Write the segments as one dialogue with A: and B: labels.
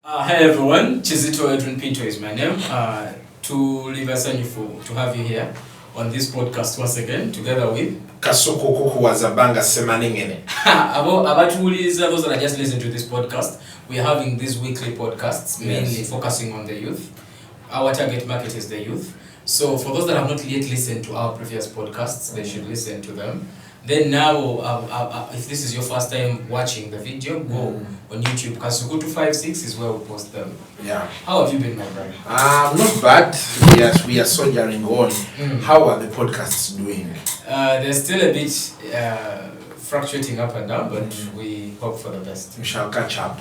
A: Hi everyone, Chizito Edwin Pinto is my name. To leave us to have you here on this podcast once again, together with
B: Kasuku Wazabanga Semaningene.
A: About those that are just listening to this podcast, we are having these weekly podcasts mainly focusing on the youth. Our target market is the youth. So for those that have not yet listened to our previous podcasts, they should listen to them. Then now, if this is your first time watching the video, go on YouTube. Kasuku 256 is where we post them.
B: Yeah.
A: How have you been, my brother?
B: Not bad. Yes, we are soldiering on. How are the podcasts doing?
A: They're still a bit fluctuating up and down, but we hope for the best.
B: We shall catch up.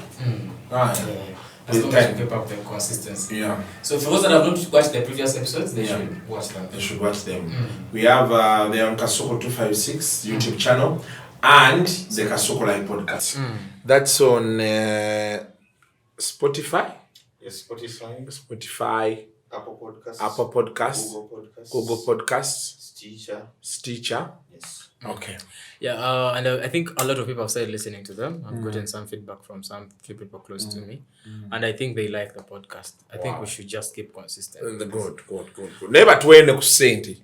A: As long as we keep up the consistency.
B: Yeah.
A: So for those that have not watched the previous episodes, they should watch them.
B: They should watch them. We have the on Kasuku 256 YouTube channel and the Kasuku Live Podcast. That's on Spotify.
C: Yes,
B: Spotify.
C: Apple
B: Podcasts. Google Podcasts. Stitcher.
C: Yes.
B: Okay.
A: Yeah, and I think a lot of people have started listening to them. I've gotten some feedback from few people close to me, and I think they like the podcast. I think we should just keep consistent.
B: Good. Never twende ku sente.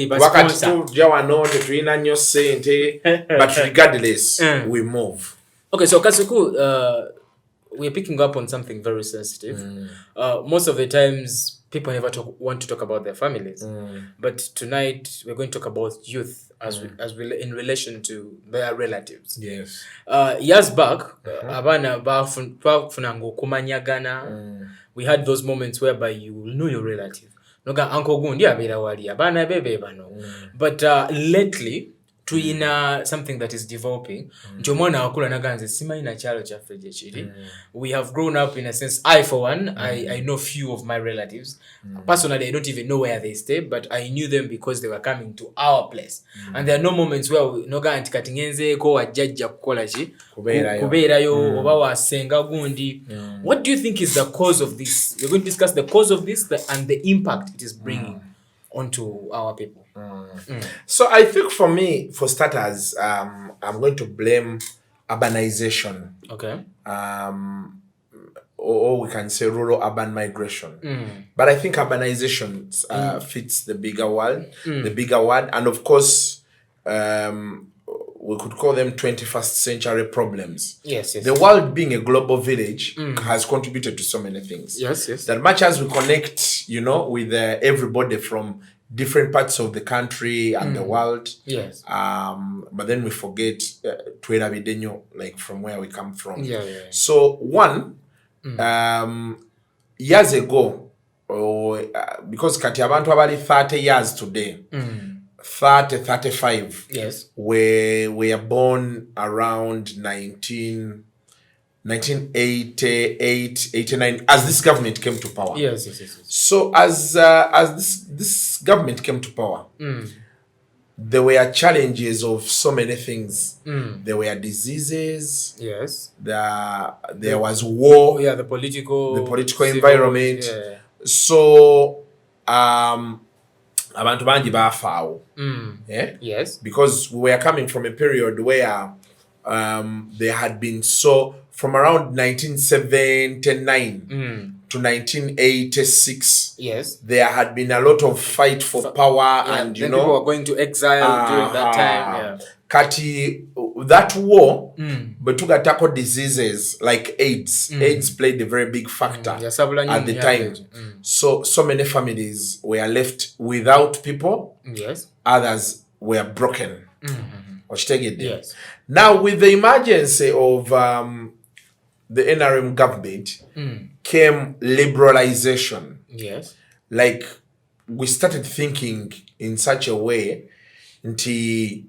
A: But
B: Wakati
A: sponsor.
B: tujja wano tetulina nnyo sente, but regardless, we move.
A: Okay, so Kasuku, we're picking up on something very sensitive. Most of the times, people never want to talk about their families, but tonight we're going to talk about youth as we in relation to their relatives.
B: Yes.
A: Years back, abana bafunanga okumanyagana. We had those moments whereby you know your relative. Noga uncle gundi abera wali abana bebe bano. But lately, tuina something that is developing. Njomwana wakula naganze simanyi chalo chaffe gye kiri. We have grown up in a sense. I for one, I know few of my relatives. Personally, I don't even know where they stay, but I knew them because they were coming to our place. And there are no moments where noga anti katingenzeeko wajjajja kukola ki kubeerayo oba wasenga gundi. What do you think is the cause of this? We're going to discuss the cause of this and the impact it is bringing onto our people.
B: So I think for me, for starters, I'm going to blame urbanization.
A: Okay.
B: Or we can say rural-urban migration. But I think urbanization fits the bigger word, and of course, we could call them 21st century problems.
A: Yes.
B: The world being a global village has contributed to so many things.
A: Yes.
B: That much as we connect, with everybody from different parts of the country and the world.
A: Yes.
B: But then we forget like from where we come from.
A: Yeah.
B: So one, years ago, because kati abantu abali 30 years today, 35,
A: yes,
B: we were born around 1988, 89, as this government came to power.
A: Yes.
B: So as this government came to power, there were challenges of so many things. There were diseases.
A: Yes.
B: There was war.
A: Yeah, the political
B: environment.
A: Yeah.
B: So abantu bangi bafaawo.
A: Yes.
B: Because we were coming from a period where there had been from around 1979 to 1986.
A: Yes.
B: There had been a lot of fight for power, and
A: people were going to exile during that time. Yeah.
B: Kati that war, but tackle diseases like AIDS. AIDS played a very big factor at the time. So many families were left without people.
A: Yes.
B: Others were broken.
A: Yes.
B: Now, with the emergency of the NRM government, came liberalization.
A: Yes.
B: Like, we started thinking in such a way until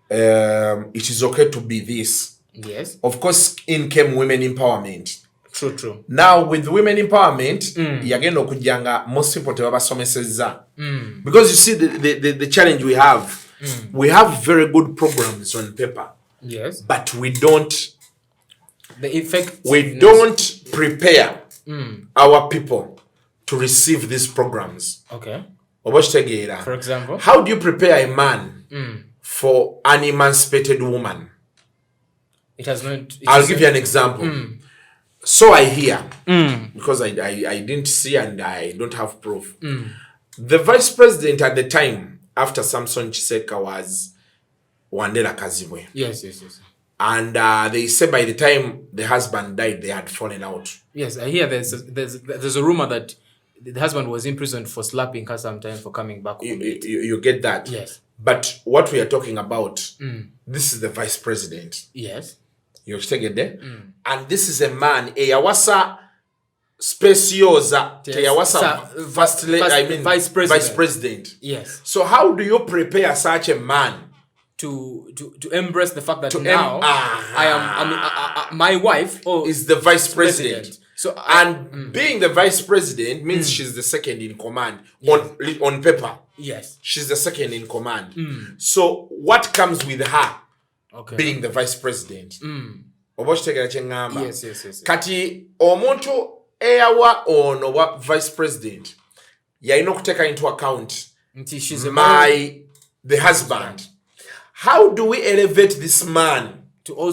B: it is okay to be this.
A: Yes.
B: Of course, in came women empowerment.
A: True.
B: Now, with women empowerment, yagenda okujjanga most people tebabasomesezza. Because you see the challenge we have. We have very good programs on paper.
A: Yes.
B: But we don't prepare our people to receive these programs.
A: Okay.
B: For
A: example,
B: how do you prepare a man for an emancipated woman?
A: It has not.
B: I'll give you an example. So I hear because I didn't see and I don't have proof. The vice president at the time, after Samson Chiseka, was Wandera Kazibwe.
A: Yes.
B: And they say by the time the husband died, they had fallen out.
A: Yes, I hear there's a rumor that the husband was imprisoned for slapping her sometime for coming back home.
B: You get that?
A: Yes.
B: But what we are talking about, this is the vice president.
A: Yes.
B: You take it there? And this is a man, Eyawasa Speciosa,
A: Vice
B: President.
A: Yes.
B: So how do you prepare such a man
A: to embrace the fact that my wife
B: is the vice president? So being the vice president means she's the second in command on paper.
A: Yes.
B: She's the second in command. So what comes with her being the vice president?
A: Yes.
B: Kati omuntu eyawa ono wa vice president yalina okuteeka into account the husband. How do we elevate this man
A: to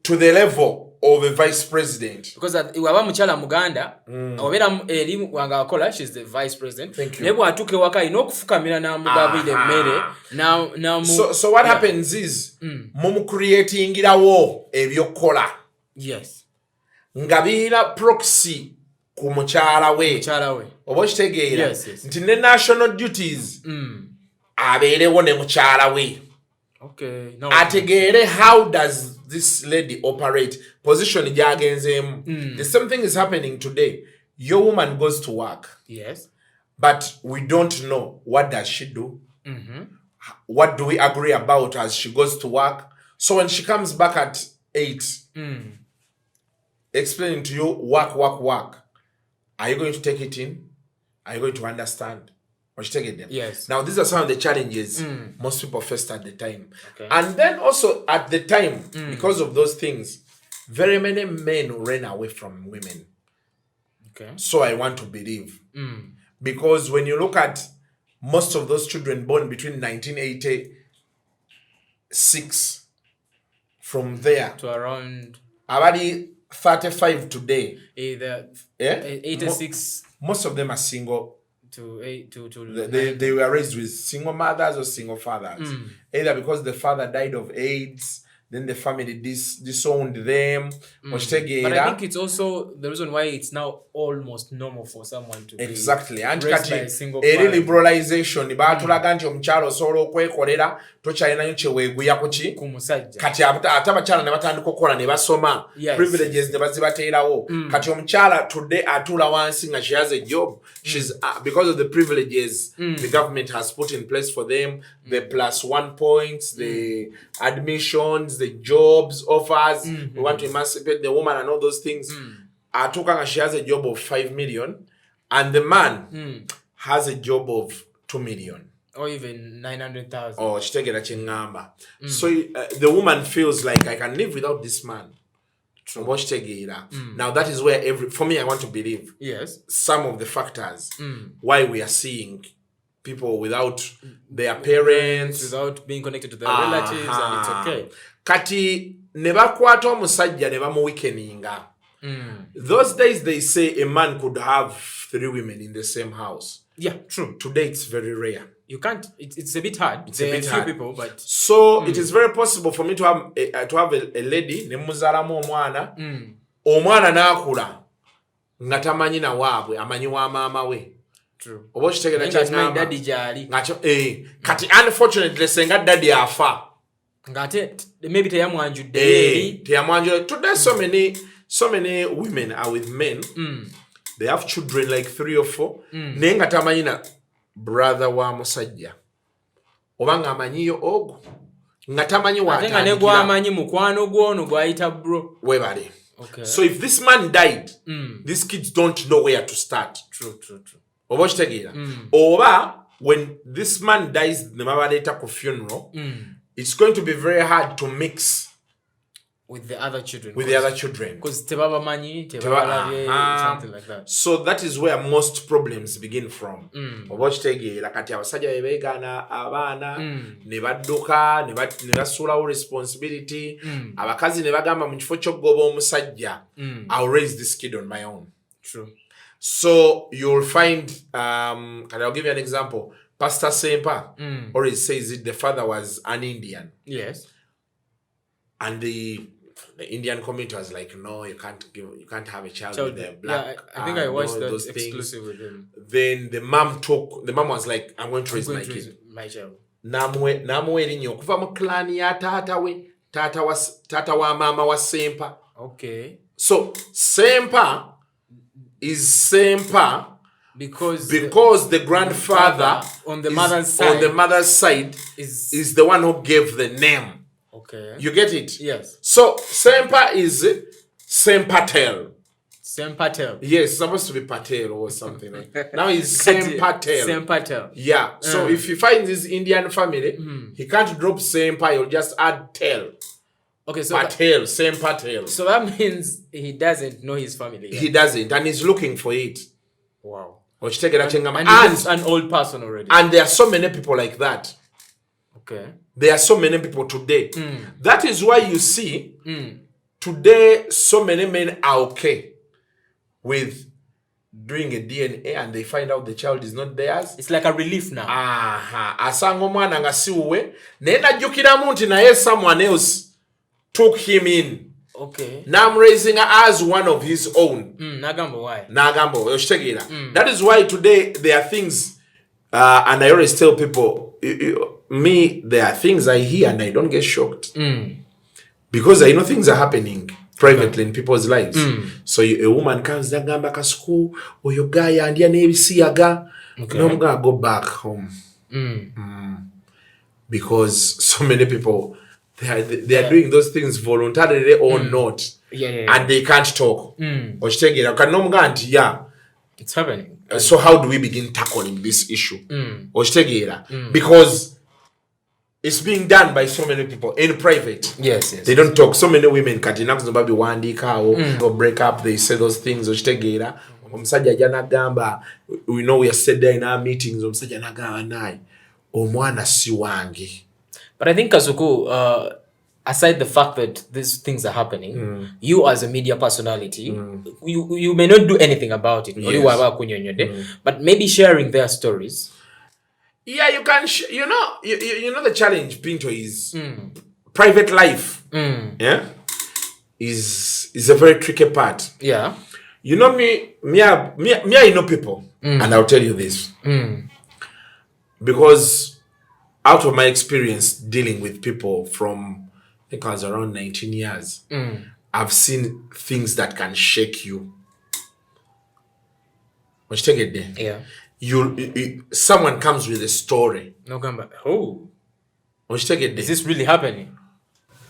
B: the level of a vice president?
A: Because iwaba mukyala muganda obera eri wanga akola, she's the vice president. Nebo atuke waka inokufukamira na mugabide mmere na
B: so what happens is mumu creatingirawo ebyokola.
A: Yes.
B: Ngabira proxy ku mukyala we. Oba kitegeera nti ne national duties abeerewo ne mukyala we.
A: Okay.
B: Ategeere how does this lady operate? Position jagenzeemu. The same thing is happening today. Your woman goes to work.
A: Yes.
B: But we don't know what does she do. What do we agree about as she goes to work? So when she comes back at 8, explaining to you work. Are you going to take it in? Are you going to understand? Or you take it there?
A: Yes.
B: Now these are some of the challenges most people faced at the time.
A: Okay.
B: And then also at the time, because of those things, very many men ran away from women.
A: Okay.
B: So I want to believe. Because when you look at most of those children born between 1986 from there
A: to around
B: already 35 today.
A: Either 86.
B: Most of them are single.
A: They
B: were raised with single mothers or single fathers. Either because the father died of AIDS, then the family disowned them.
A: But I think it's also the reason why it's now almost normal for someone to be
B: raised by a single
A: father.
B: Liberalization. Baatulaga nti omukyala osobola okwekolera tokyalinayo kyeweeguya kuki kati ate abakyala ne batandika okukola ne basoma privileges ne bazibateerawo kati omukyala today atuula wansi nga she has a job. She's because of the privileges the government has put in place for them, the +1 points, the admissions, the jobs offers, we want to emancipate the woman and all those things. Atuka she has a job of 5 million and the man has a job of 2 million.
A: Or even 900,000.
B: Oh, so the woman feels like I can live without this man. Now that is where for me I want to believe some of the factors why we are seeing people without their parents,
A: without being connected to their relatives, and it's okay.
B: Kati nebakwata omusajja ne bamuweakeninga. Those days they say a man could have 3 women in the same house.
A: Yeah, true.
B: Today it's very rare.
A: You can't. It's a bit hard. There are a few people, but
B: so it is very possible for me to have a lady ne muzalamu omwana. Omwana n'akula nga tamanyi na waabwe amanyi wa maama we.
A: True.
B: Obo kitegera kya
A: daddy jali.
B: Ngacho kati unfortunately senga daddy afa.
A: Ngate maybe teyamwanjudde.
B: Teyamwanjudde. Today so many women are with men. They have children like 3 or 4. Naye nga tamanyi na brother wa musajja. Obanga amanyiyo ogo. Nga tamanyi wa atandikira.
A: Nga negwa amanyi mukwano gwono gwayita bro.
B: Webale. Okay. So if this man died, these kids don't know where to start.
A: True.
B: Oba kitegeera. Oba when this man dies ne babaleeta ku funeral, it's going to be very hard to mix
A: with the other children.
B: Because
A: tebabamanyi, something like that.
B: So that is where most problems begin from. Oba kitegeera kati abasajja bebeegana abaana ne badduka ne basuulawo responsibility. Abakazi ne bagamba mu kifo ky'okugoba omusajja, I'll raise this kid on my own.
A: True.
B: So you'll find, and I'll give you an example. Pastor Sempa always says it. The father was an Indian.
A: Yes.
B: And the Indian community was like, no, you can't have a child with a black.
A: Yeah, I think I watched that exclusive with him.
B: Then the mom was like, I'm going to raise my kid.
A: My child.
B: Namwe erinyo kuva mu clan ya taata wa mama wa Sempa.
A: Okay.
B: So Sempa is Sempa because the grandfather
A: on the mother's side
B: is the one who gave the name.
A: Okay.
B: You get it?
A: Yes.
B: So Sempa is Sempatel.
A: Sempatel.
B: Yes, it's supposed to be Patel or something like that. Now he's Sempatel.
A: Sempatel.
B: Yeah. So if he finds his Indian family, he can't drop Sempa, he'll just add Tel.
A: Okay, so
B: Patel, Sempatel.
A: So that means he doesn't know his family yet.
B: He doesn't, and he's looking for it.
A: Wow.
B: And
A: he's an old person already.
B: And there are so many people like that.
A: Okay.
B: There are so many people today. That is why you see today so many men are okay with doing a DNA and they find out the child is not theirs.
A: It's like a relief now.
B: Asanga omwana nga siwe naye najjukiramu nti naye someone else took him in.
A: Okay.
B: Now I'm raising her as one of his own.
A: Nagambo why?
B: That is why today there are things, and I always tell people, there are things I hear and I don't get shocked. Because I know things are happening privately in people's lives. So a woman comes down, gamba Kasuku, or your guy and your name siaga. No, I'm gonna go back home. Because so many people they are doing those things voluntarily or not. And they can't talk.
A: It's happening.
B: So how do we begin tackling this issue? Because it's being done by so many people in private.
A: Yes.
B: They don't talk. So many women or break up, they say those things. We know we are said there in our meetings.
A: But I think, Kasuku, aside the fact that these things are happening, you as a media personality, you may not do anything about it. Yes. But maybe sharing their stories.
B: Yeah, you can. You know the challenge, Pinto, is private life. Yeah, is a very tricky part.
A: Yeah.
B: You know me. I know people, and I'll tell you this because out of my experience dealing with people from, I think I was around 19 years, I've seen things that can shake you. Let's take it there.
A: Yeah.
B: Someone comes with a story.
A: No, gamba. Oh.
B: Let's take it there.
A: Is this really happening?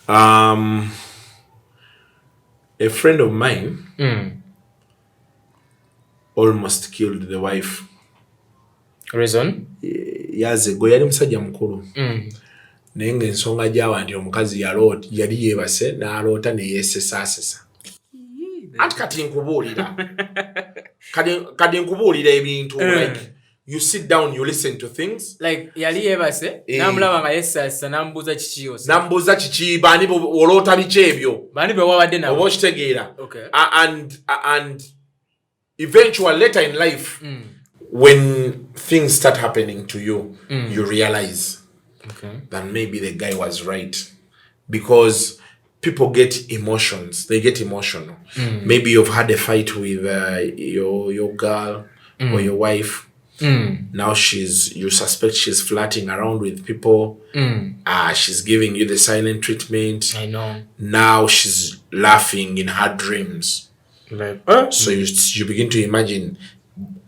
B: A friend of mine almost killed the wife.
A: Reason?
B: Years ago, yali musajja mukulu. Naye ng'ensonga gy'awa nti omukazi yali yeebase n'aloota ne yeesesasesa. Anti kati nkubuulira. Kati nkubuulira ebintu. Like, you sit down, you listen to things.
A: Like, yali yeebase, n'amulaba nga yeesesasa n'amubuuza kiki yose.
B: N'amubuuza kiki, baani oloota biki ebyo.
A: Baani be wabadde nabo.
B: Oba okitegeera.
A: Okay.
B: And eventually, later in life, when things start happening to you, you realize that maybe the guy was right. Because people get emotions. They get emotional. Maybe you've had a fight with your girl or your wife. Now you suspect she's flirting around with people. She's giving you the silent treatment.
A: I know.
B: Now she's laughing in her dreams.
A: Like,
B: so you begin to imagine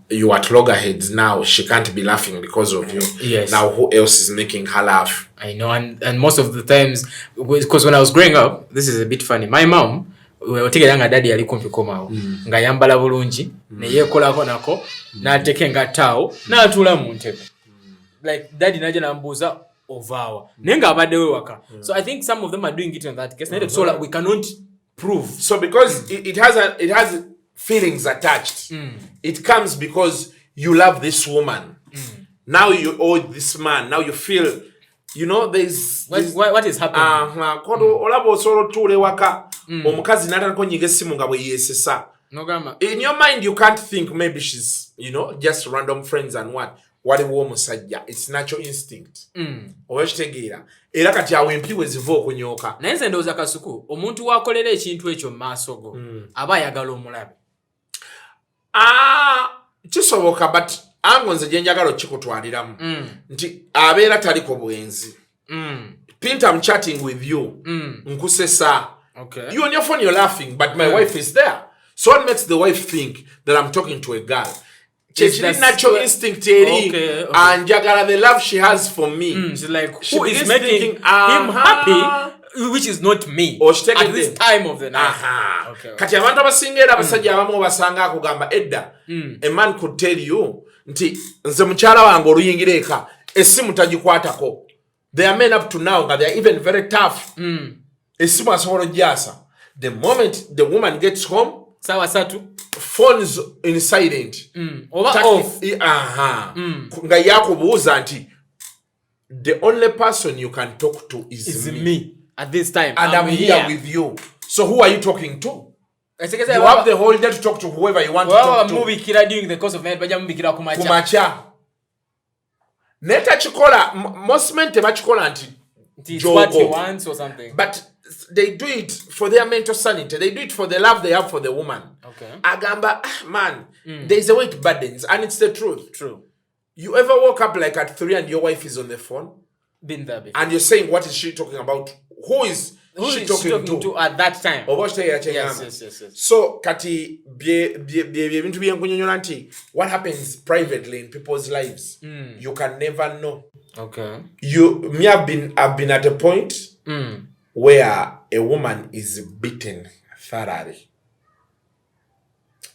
B: you at loggerheads now. She can't be laughing because of you.
A: Yes.
B: Now who else is making her laugh?
A: I know, and most of the times, because when I was growing up, this is a bit funny. My mom, otegeranga daddy yali kumpi komawo nga yambala bulungi ne yekolako nako n'atekenga taawo n'atuula mu ntebe. Like daddy naje nambuuza ovaawa naye nga abaddewo waka. So I think some of them are doing it in that case. So like, we cannot prove.
B: So because it has feelings attached. It comes because you love this woman. Now you owe this man. Now you feel, there's
A: what is happening?
B: Kodo olabo solo tule waka omukazi natako nyige simu nga bwe yesesa In your mind, you can't think maybe she's, just random friends and what musajja. It's natural instinct. Owekitegeera. Era kati awo empiwe ziva okunyooka.
A: Naye nze ndowooza Kasuku, omuntu wakolera ekintu ekyo mu maaso go aba ayagala omulabe.
B: Kisoboka, but ango nze gye njagala okikutwaliramu nti abeera taliko bwenzi. Pinta, I'm chatting with you. Nkusesa.
A: Okay.
B: You on your phone, you're laughing, but my wife is there. So what makes the wife think that I'm talking to a girl? She's natural instinct, okay. And jagala the love she has for me.
A: She's like, who is making him happy, which is not me at this time of the night. Okay.
B: Kati abantu abasinga abasajja abamu basanga akugamba edda. A man could tell you nti nze mukyala wange oluyingira eka essimu tagikwatako. They are men up to now, but they are even very tough. Essimu asobola gyasa. The moment the woman gets home,
A: sawa satu
B: phones in silent.
A: Over off.
B: Nga yakubuuza nti the only person you can talk to is me
A: at this time.
B: And I'm here with you. So who are you talking to? You have the whole day to talk to whoever you want to talk to.
A: Mubikira during the course of night, baja mubikira
B: kumacha. Neta chikola, most men tebachikola nti
A: it's what he wants or something.
B: But they do it for their mental sanity. They do it for the love they have for the woman.
A: Okay.
B: Agamba, man, there's a way it burdens, and it's the truth.
A: True.
B: You ever woke up like at 3 and your wife is on the phone?
A: Been there before.
B: And you're saying, what is she talking about? Who is she talking to
A: at that time?
B: Yes. So, kati, what happens privately in people's lives, you can never know.
A: Okay.
B: I've been at a point where a woman is beaten thoroughly.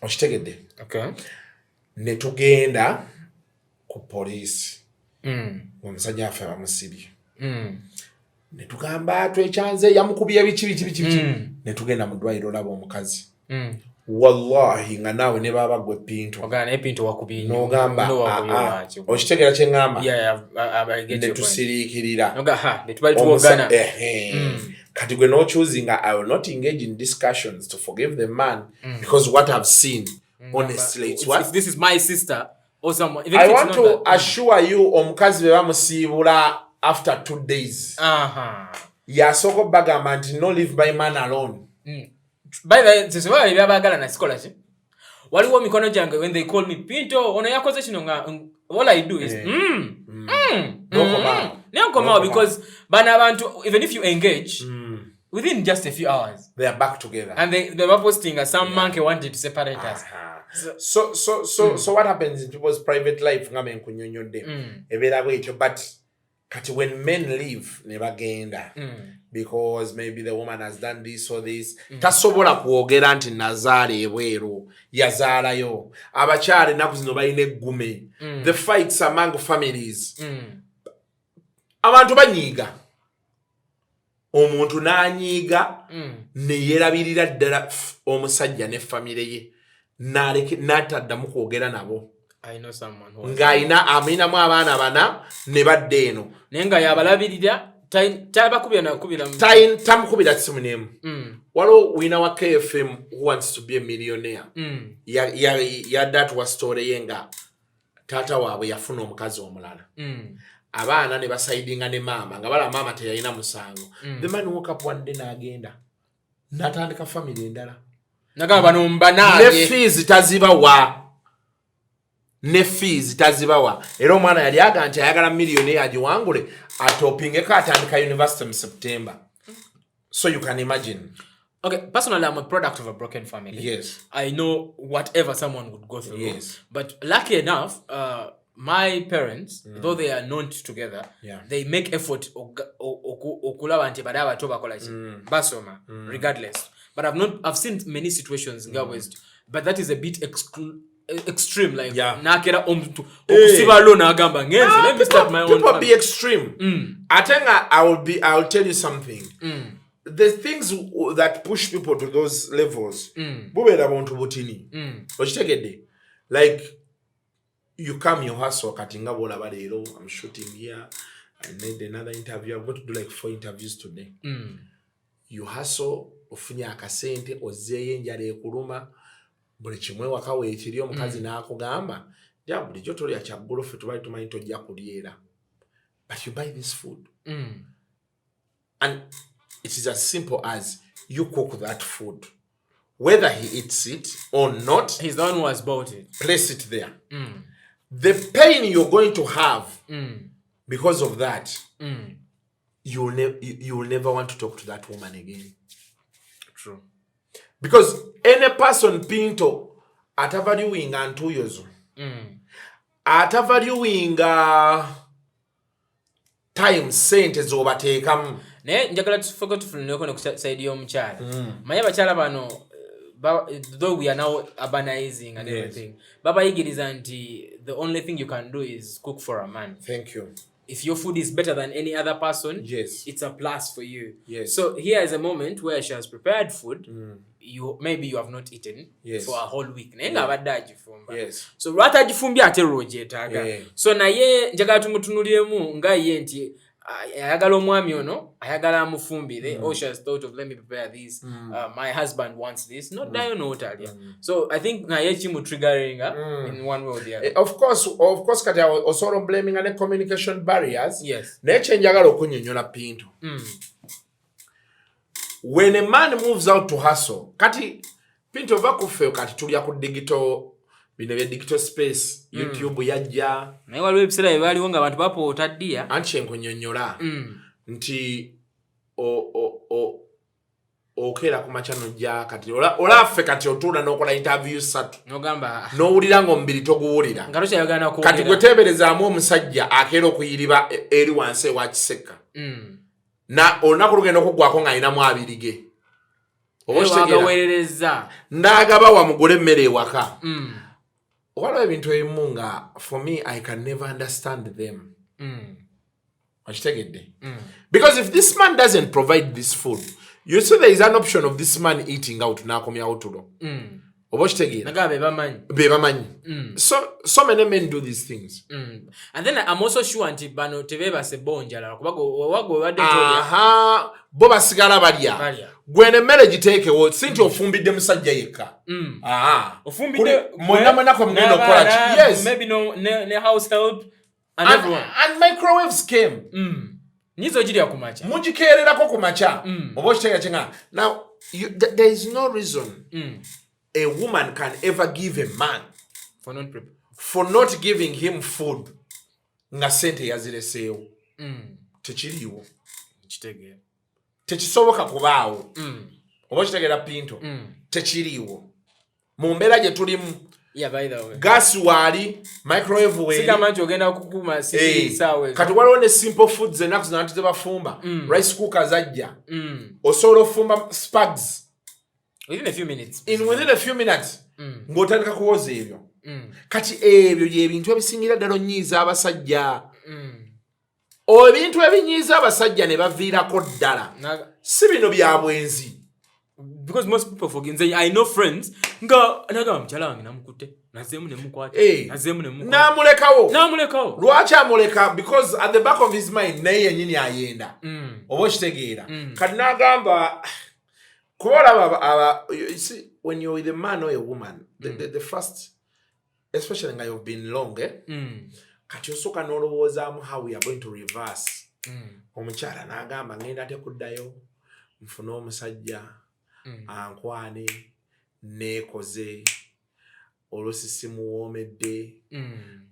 A: Okay.
B: Netugenda ku police. Omusajja afa bamusibye. Netugamba twekyanze yamukubye bichi. Netugenda mu ddwaliro laba omukazi. Wallahi nga naawe ne baba gwe Pinto.
A: Ogana ne Pinto wakubye.
B: N'ogamba okitegera kye ngamba.
A: Yeah, I get you.
B: Netusiriikirira.
A: Noga netubali tuwogana.
B: Kati gwe no choosing, I will not engage in discussions to forgive the man because what I've seen, honestly, it's what?
A: If this is my sister or someone.
B: I want to assure you, omukazi be bamusiibula after 2 days. Yasoko bagamba nti no leave my man alone.
A: By the way, sisi wali byabagala na scholarship. Waliwo mikono jange when they call me Pinto, ono yakoze kino nga all I do is no come out because bana abantu, even if you engage within just a few hours
B: they are back together
A: and they were posting some monkey wanted to separate us.
B: So what happens in people's private life ngame nkunyonyodde ebera bwetyo, but kati when men leave ne bagenda because maybe the woman has done this or this, tasobola kuogera nti nazaala ebweru yazaalayo abakyala ennaku zino balina eggume. The fights among families, abantu banyiiga, omuntu n'anyiiga ne yeerabirira ddala omusajja ne famire ye n'ataddamu kwogera nabo.
A: I know someone who
B: aminamu abaana bana ne badde eno
A: naye nga yabalabirira
B: tamukubira tsimu n'emu. Waliwo wina wa KFM who wants to be a millionaire. Yadda atuwa story ye nga taata waabwe yafuna omukazi omulala. Abaana ne basaidinga ne maama nga bala maama teyalina musango. The man woke up one day n'agenda n'atandika family endala.
A: Nagamba bano mbanaaye.
B: Ne fees tazibawa. Era omwana yali aga nti ayagala millionaire agiwangule atopingeko atandika university in September. So you can imagine.
A: Okay, personally, I'm a product of a broken family.
B: Yes.
A: I know whatever someone would go through.
B: Yes.
A: But lucky enough, my parents, though they are not together, they make effort okulaba nti bada abato bakola ki basoma regardless. But I've seen many situations in West, but that is a bit extreme, like nakera omuntu okusiba lo nagamba ngenze. Let me start my own.
B: People be extreme. I think I'll tell you something. The things that push people to those levels, bubera bontu butini. Ochitegede, like you come, you hustle, katinga bola balero, I'm shooting here, I need another interview, I'm going to do like 4 interviews today. You hustle, ofunya akasente, ozeye njale ekuluma, buli kimwe waka weekiri omukazi n'akugamba ja bulijjo tolya kyaggulu ffe tubali tumanyi tojja kulyera, but you buy this food and it is as simple as you cook that food whether he eats it or not.
A: He's the one who has bought it.
B: Place it there. The pain you're going to have because of that, you will never want to talk to that woman again.
A: True.
B: Because any person pinto atavaluing antuyozo, atavaluing time sente zobateekamu.
A: Naye njagala tufuka tufuneko ne side y'omukyala. Manya bakyala bano though we are now urbanizing and everything, baba yigiriza nti the only thing you can do is cook for a man.
B: Thank you.
A: If your food is better than any other person, it's a plus for you. So here is a moment where she has prepared food. Maybe you have not eaten for a whole week. So rata jifumbya ate roje taga. So naye njagala tumutunuliemu nga ye nti ayagala omwami ono ayagala amufumbire. She has thought of, let me prepare this. My husband wants this. Not dayo no otalya. So I think naye chimu triggering in one way or the other.
B: Of course kati also blaming on the communication barriers. Naye njagala okunyonyola Pinto. When a man moves out to hustle, kati Pinto vakufe kati tulya ku digital space, YouTube yajja.
A: Naye waliwo ebiseera bye baaliwo nga abantu bapoota ddiya.
B: Anti enkunyonnyola nti okera ku macha nojja kati olaffe kati otuula n'okola interview 3
A: n'ogamba
B: n'owulira ng'omubiri toguwulira
A: nga tokyayagala kuwulira
B: kati gwe teeberezaamu omusajja akeera okuyiriba eri wansi ewa kiseka na olunaku lugenda okuggwako ng'alinamu abiri ge
A: obaweerereza
B: n'agaba wamugule emmere ewaka. Waliwo ebintu ebimu nga for me I can never understand them. Okitegedde? Because if this man doesn't provide this food, you see there is an option of this man eating out n'akomyawo tulo. Oba okitegeera?
A: Naga
B: be bamanyi. So many men do these things.
A: And then I'm also sure nti bano tebeebase bonjala kuba wagwe wadde
B: bo basigala balya. Gwe emmere giteekewo sinti ofumbidde musajja yekka.
A: Ofumbidde
B: mwena kwa mugenda okukola ki? Yes.
A: Maybe no house help and everyone.
B: And microwaves came.
A: Nizo girya ku macha.
B: Mugikeererako ku macha. Oba okitegeera kyenga. Now there is no reason a woman can ever give a man for not giving him food nga sente yazireseewo. Tekiriiwo. Tekisoboka kubaawo. Oba okitegeera Pinto. Tekiriiwo. Mu mbeera gye tulimu.
A: By the way.
B: Gas waali, microwave weeri.
A: Sigamanti ogenda kukuma saawe.
B: Kati waliwo ne simple foods ennaku zino anti tebafumba. Rice cookers ajja. Osobola ofumba spags.
A: Within a few minutes.
B: Within a few minutes. Ng'otandika kuwoza ebyo. Kati ebyo byebintu ebisingira ddala onnyiiza abasajja. Ebintu ebinyiiza abasajja ne baviirako ddala. Si bino bya bwenzi.
A: Because most people forget. I know friends nga naga mchala wange namukutte nazeemu ne mukwata nazeemu ne mukwata namulekawo
B: lwaki amuleka? Because at the back of his mind naye yennyini ayenda. Oba okitegeera kati n'agamba kuba you see when you're with a man or a woman the first, especially nga you've been long kati osooka n'olowoozaamu how we are going to reverse. Omukyala n'agamba ngenda tekuddayo nfune omusajja ankwane neekoze olusi muwoomedde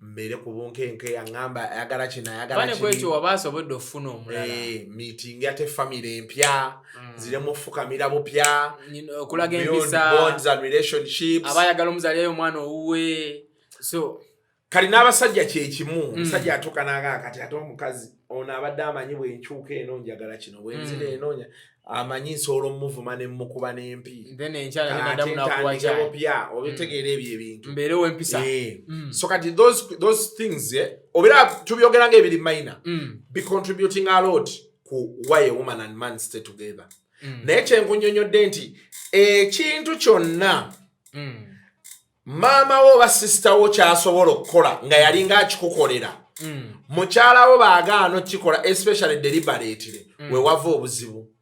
B: mmere ku bunkenke yaŋŋamba ayagala kino ayagala
A: kwekyo wabaasobodde ofuna omulala
B: meeting ate family empya ziremu ofukamira bupya
A: okulaga empisa
B: bonds and relationships
A: abayagala omuzaleyo omwana owuwe. So
B: kali n'abasajja kyekimu omusajja atuuka n'agaa kati ate omukazi ono abadde amanyi bwenkyuka eno njagala kino bwenzira eno amanyi nsobola omuvuma ne mmukuba n'empi pya obitegeera ebyo ebintu
A: mbeerewo empisa.
B: So kati those things obeera tubyogera ng'ebiri minor be contributing a lot ku why a woman and man stay together. Naye kyenkunyonyodde nti ekintu kyonna maama wo oba sisita wo kyasobola okukola nga yalinga akikukolera mukyala wo baagaana okikola especially deliberately we wava obuzibu.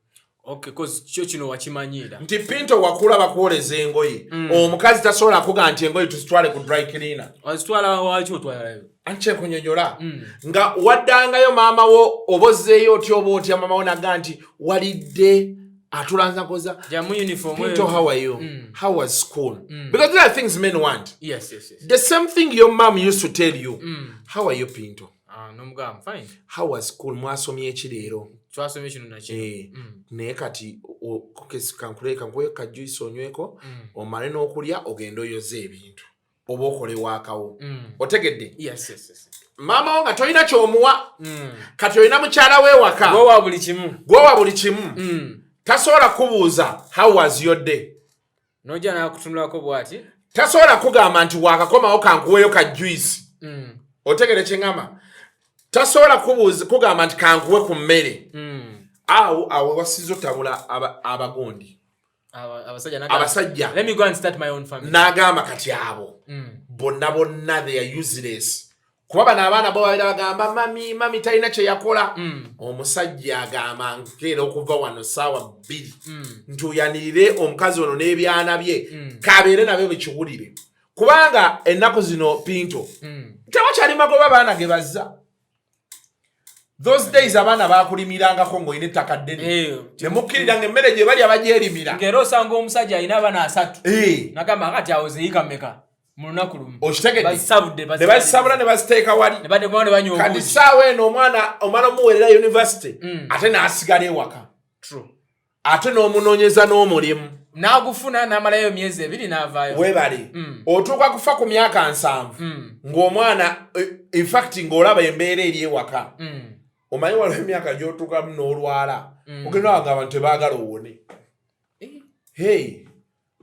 A: Okay, cause kyo kino wakimanyira.
B: Nti Pinto wakula bakuoleza engoye. Omukazi tasobola kuga nti engoye tuzitwale ku dry cleaner.
A: Wazitwala waki otwala?
B: Anche kunyonyola. Nga waddangayo maama wo obozzeeyo otya maama wo naga nti walidde atulanza koza.
A: Jamu uniform.
B: Pinto, how are you? How was school? Because there are things men want.
A: Yes.
B: The same thing your mom used to tell you. How are you, Pinto?
A: No I'm fine.
B: How was school? Mwasomye ki leero?
A: Twasomye kino na kino.
B: Naye kati kankuleka nkoye ka juice onyweko omale n'okulya ogenda oyoza ebintu oba okole waakawo. Otegedde?
A: Yes.
B: Maama wo nga tolina ky'omuwa. Kati olina mukyala we waka.
A: Gwowa buli kimu.
B: Tasobola kubuuza how was your day?
A: Nojja n'akutunulako bw'ati.
B: Tasobola kugamba nti waakakomawo kankuweeyo ka juice. Otegedde kye ngamba? Tasobola kugamba nti kankuwe ku mmere. Awo wasizo tabula abagondi. Abasajja.
A: Let me go and start my own family.
B: N'agamba kati abo. Bonna they are useless. Kuba bano abaana bo babira bagamba mami talina kye yakola. Omusajja agamba nkeera okuva wano ssaawa 2. Ntuyanirire omukazi ono n'ebyana bye. Kabeere nabyo bikiwulire. Kubanga ennaku zino Pinto. Tewakyali magoba abaana ge bazza. Those days abaana bakulimirangako ng'olina ettaka ddene. Ne mukkiriranga emmere gye bali abagyerimira.
A: Ng'era osanga omusajja alina abaana 3. Nagamba kati awo ziyika mmeka mu lunaku lumu.
B: Okitegedde?
A: Ne
B: bazisabula ne baziteeka wali.
A: Ne baddemuwa ne banywa obuugi.
B: Kati ssaawa eno omwana omala omuweerera university ate n'asigala ewaka.
A: True.
B: Ate n'omunoonyeza n'omulimu.
A: N'agufuna n'amalayo emyezi 2 n'avaayo.
B: Weebale. Otuuka kufa ku myaka 7 ng'omwana in fact ng'olaba embeera eri ewaka. Omanyi waliwo emyaka gy'otuukamu n'olwala. Ogenda wanga abantu tebaagala owone.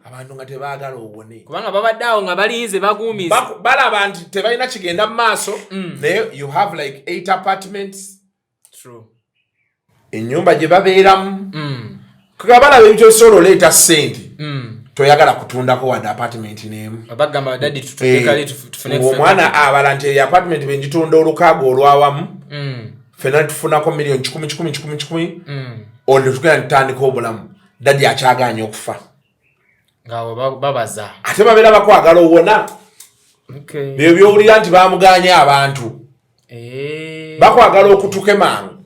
B: Abantu nga tebaagala owone.
A: Kubanga babadde awo nga balinze baguumiza.
B: Balaba nti tebalina kigenda mu maaso. Naye you have like 8 apartments.
A: True.
B: Ennyumba gye babeeramu. Kuba balaba ebyosobola oleeta ssente. Toyagala kutundako wadde apartment n'emu.
A: Abagamba daddy tutulekale tufune.
B: Omwana abala nti apartment bengitunda olukaaga olwawamu. Fena tufunako million 10. Olwo tugenda tutandika obulamu. Daddy akyagaanye okufa.
A: Ngawo babaza.
B: Ate babeera bakwagala owona.
A: Okay.
B: Byo byowulira nti bamugaanye abantu. Bakwagala okutuke mangu.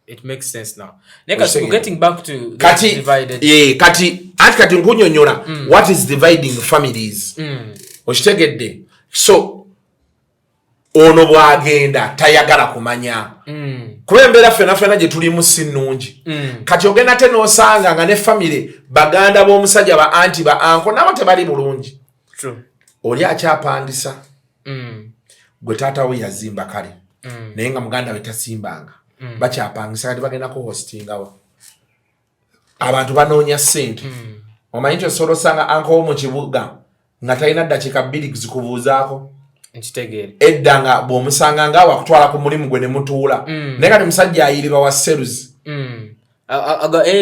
A: It makes sense now. Next, getting back to
B: kati,
A: divided.
B: Kati nkunyonyola what is dividing families. Okitegedde. So ono bwagenda tayagala kumanya. Kuba embeera fena gye tulimu si nnungi. Kati ogenda ate n'osanga nga ne family baganda b'omusajja ba anti ba anko nabo tebali bulungi.
A: True.
B: Oli akyapangisa. Gwe taata we yazimba kale. Naye nga muganda we tasimbanga. Bakyapangisa kati bagenda ku hostingawo. Abantu banoonya ssente. Omanyi nti osobola osanga anko wo mu kibuga nga talina ddakiika 2 zikubuuzaako.
A: Nkitegeere.
B: Edda nga bw'omusanga nga wakutwala ku mulimu gwe ne mutuula. Naye kati musajja ayiriba wa seruzi.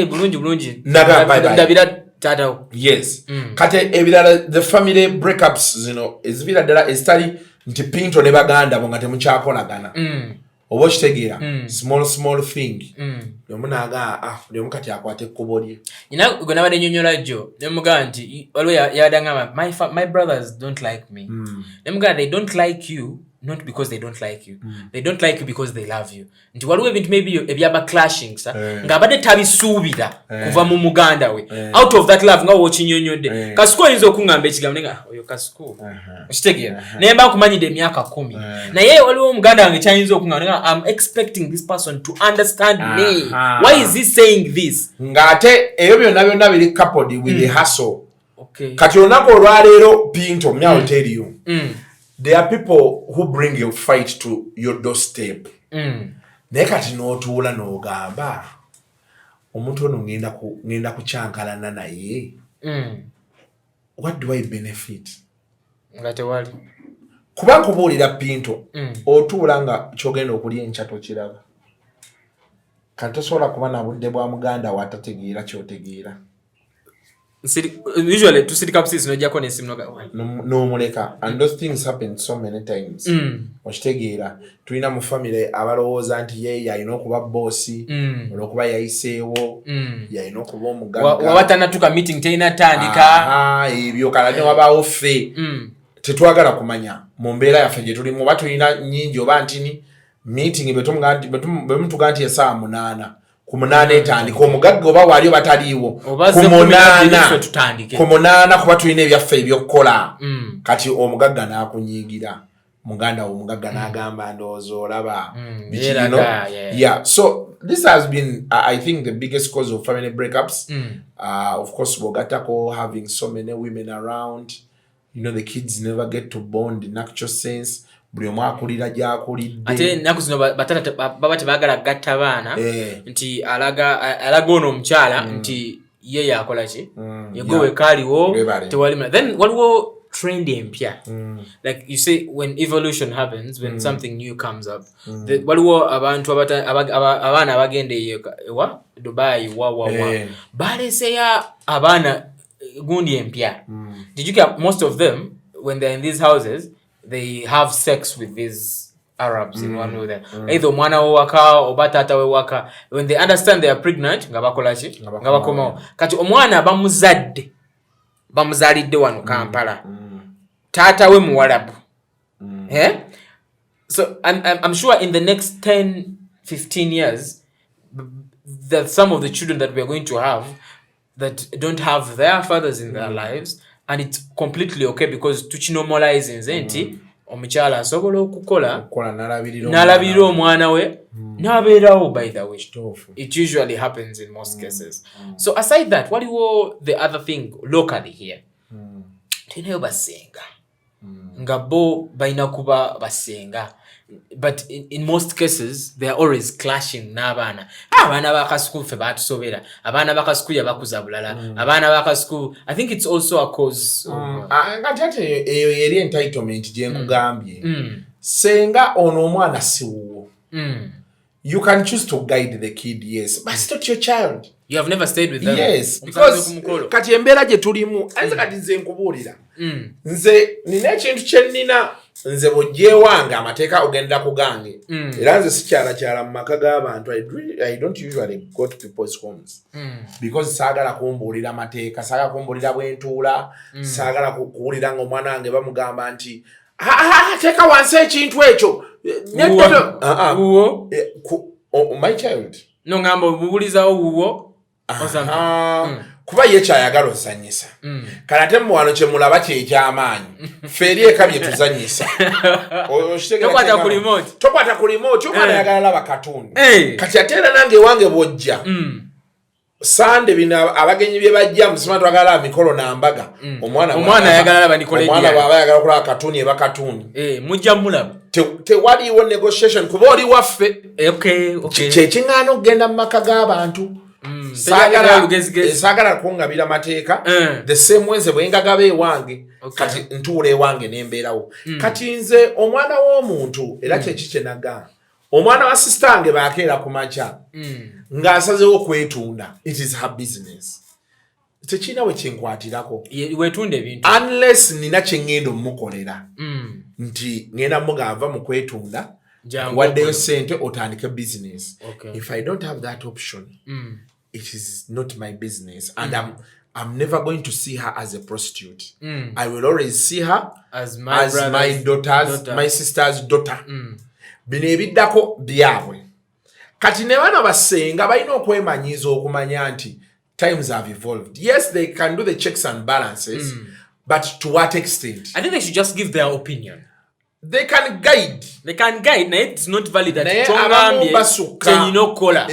A: Bulungi.
B: Ndabira
A: taatawo.
B: Yes. Kati ebirala the family breakups zino ezibira ddala ezitali nti Pinto ne baganda bo nga temukyakolagana. Oba okitegeera small thing. Omunaaga lyomu kati akwate ekkubo lye.
A: Gwe nabadde nnyonnyola jjo ne mugamba nti waliwo yabadde my brothers don't like me. Ne mugamba they don't like you not because they don't like you. They don't like you because they love you. Nti waliwo ebintu maybe ebyaba clashing ng'abadde tabisuubira kuva mu muganda we. Out of that love nga wokinnyonnyodde. Kasuku oyinza okuŋŋamba ekigambo nga oyo Kasuku. Okitegeera. Naye mba nkumanyidde emyaka 10. Naye waliwo omuganda wange kyayinza okuŋŋamba I'm expecting this person to understand me. Why is he saying this?
B: Ng'ate ebyo byonna biri coupled with the hustle.
A: Okay.
B: Kati olunaku olwaleero Pinto, me I'll tell you. There are people who bring your fight to your doorstep. Naye kati n'otuula n'ogamba omuntu ono ngenda kucyankalana naye. What do I benefit?
A: Nga tewali.
B: Kuba nkubuulira Pinto, otuula nga kyogenda okulya enkya tokiraba. Kati tosobola kuba na budde bwa muganda wo atategeera ky'otegeera.
A: usually to sit up sis no jako ne simno
B: no muleka and those things happen so many times okitegeera tulina mu family abalowooza nti ye yalina okuba bossi olwokuba yayiseewo yalina okuba omugagga
A: wawatanatuka meeting teyina tandika
B: ebyo kala ne wabaawo ffe tetwagala kumanya mu mbeera yaffe gye tulimu oba tulina nnyingi oba ntini meeting bemutuga nti esaawa 8 ku 8 etandika omugagga oba wali oba taliiwo ku 8 kuba tulina ebyaffe ebyokukola kati omugagga n'akunyiigira muganda wo omugagga n'agamba ndowooza olaba so this has been I think the biggest cause of family breakups. Of course bogatako having so many women around, the kids never get to bond in actual sense. Buli omu akulira gy'akulidde
A: ate ennaku zino batata baba tebagala gatta abaana nti alaga ono omukyala nti ye yakola ki yegowe kaaliwo tewali then waliwo trend empya like you say when evolution happens when something new comes up waliwo abantu abaana abagenda ewa Dubai wa baleseya abaana gundi empya. Did you get most of them when they're in these houses they have sex with these Arabs in one way there. Either mwana waka oba tata we waka when they understand they are pregnant ngabakola ki ngabakoma kati omwana bamuzalidde wano Kampala tata we muwalabu so I'm sure in the next 10-15 years that some of the children that we are going to have that don't have their fathers in their lives. And it's completely okay because tuchinomalize nzenti omukyala asobola okukola nalabirira omwana we nabeerawo. By the way, it usually happens in most cases. So aside that, what is the other thing locally here? Tuneyo basenga nga bo baina kuba basenga, but in most cases they are always clashing n'abaana bakasuku fe batusobera abaana bakasuku yabakuza bulala abaana bakasuku. I think it's also a cause
B: ngati eyo eri entitlement gye nkugambye senga ono omwana siwo. You can choose to guide the kid, yes, but it's not your child.
A: You have never stayed with them.
B: Yes, because kati embeera gye tulimu anze kati nze nkubuulira nze nina ekintu kye nnina nze bw'ojjeewange amateeka ogenda ku gange era nze sikyalakyala mu maka g'abantu. I don't usually go to people's homes because saagala kumbuulira mateeka, saagala kumbuulira bwentuula, saagala kuwulira ng'omwana wange bamugamba nti teeka wansi ekintu ekyo. My child
A: no ngamba obuulizawo wuwo
B: kuba ye kyayagala ozanyisa kalate muwano kye mulaba kyekyamaanyi feri eka bye tuzanyisa tokwata ku remote omwana yagala laba katuni kati ate era nange ewange bwojja sande bino abagenyi bye bajja musima twagala mikolo na mbaga
A: omwana yagala laba Nicoledia
B: omwana baba yagala kulaba katuni eba katuni
A: mujja mulaba
B: tewaliwo negotiation kuba oli waffe kyekiŋŋaana okugenda mu maka g'abantu saagala kungabira mateeka the same way nze bwe ngagaba ewange kati ntuula ewange n'embeerawo kati nze omwana w'omuntu era kyeki kye nagamba omwana wa sistange baakeera ku makya ng'asazewo okwetunda. It is her business. Tekina we kyenkwatirako
A: weetunda ebintu
B: unless nina kye ŋŋenda omukolera nti ŋŋenda mugava mu kwetunda waddeyo sente otandike business. If I don't have that option it is not my business and I'm never going to see her as a prostitute. I will always see her as my daughter's my sister's daughter. Bino ebiddako byabwe kati ne bano basenga balina okwemanyiiza okumanya nti times have evolved. Yes, they can do the checks and balances but to what extent?
A: I think they should just give their opinion.
B: They can guide.
A: Naye it's not valid that tongambye kyenyina okukola.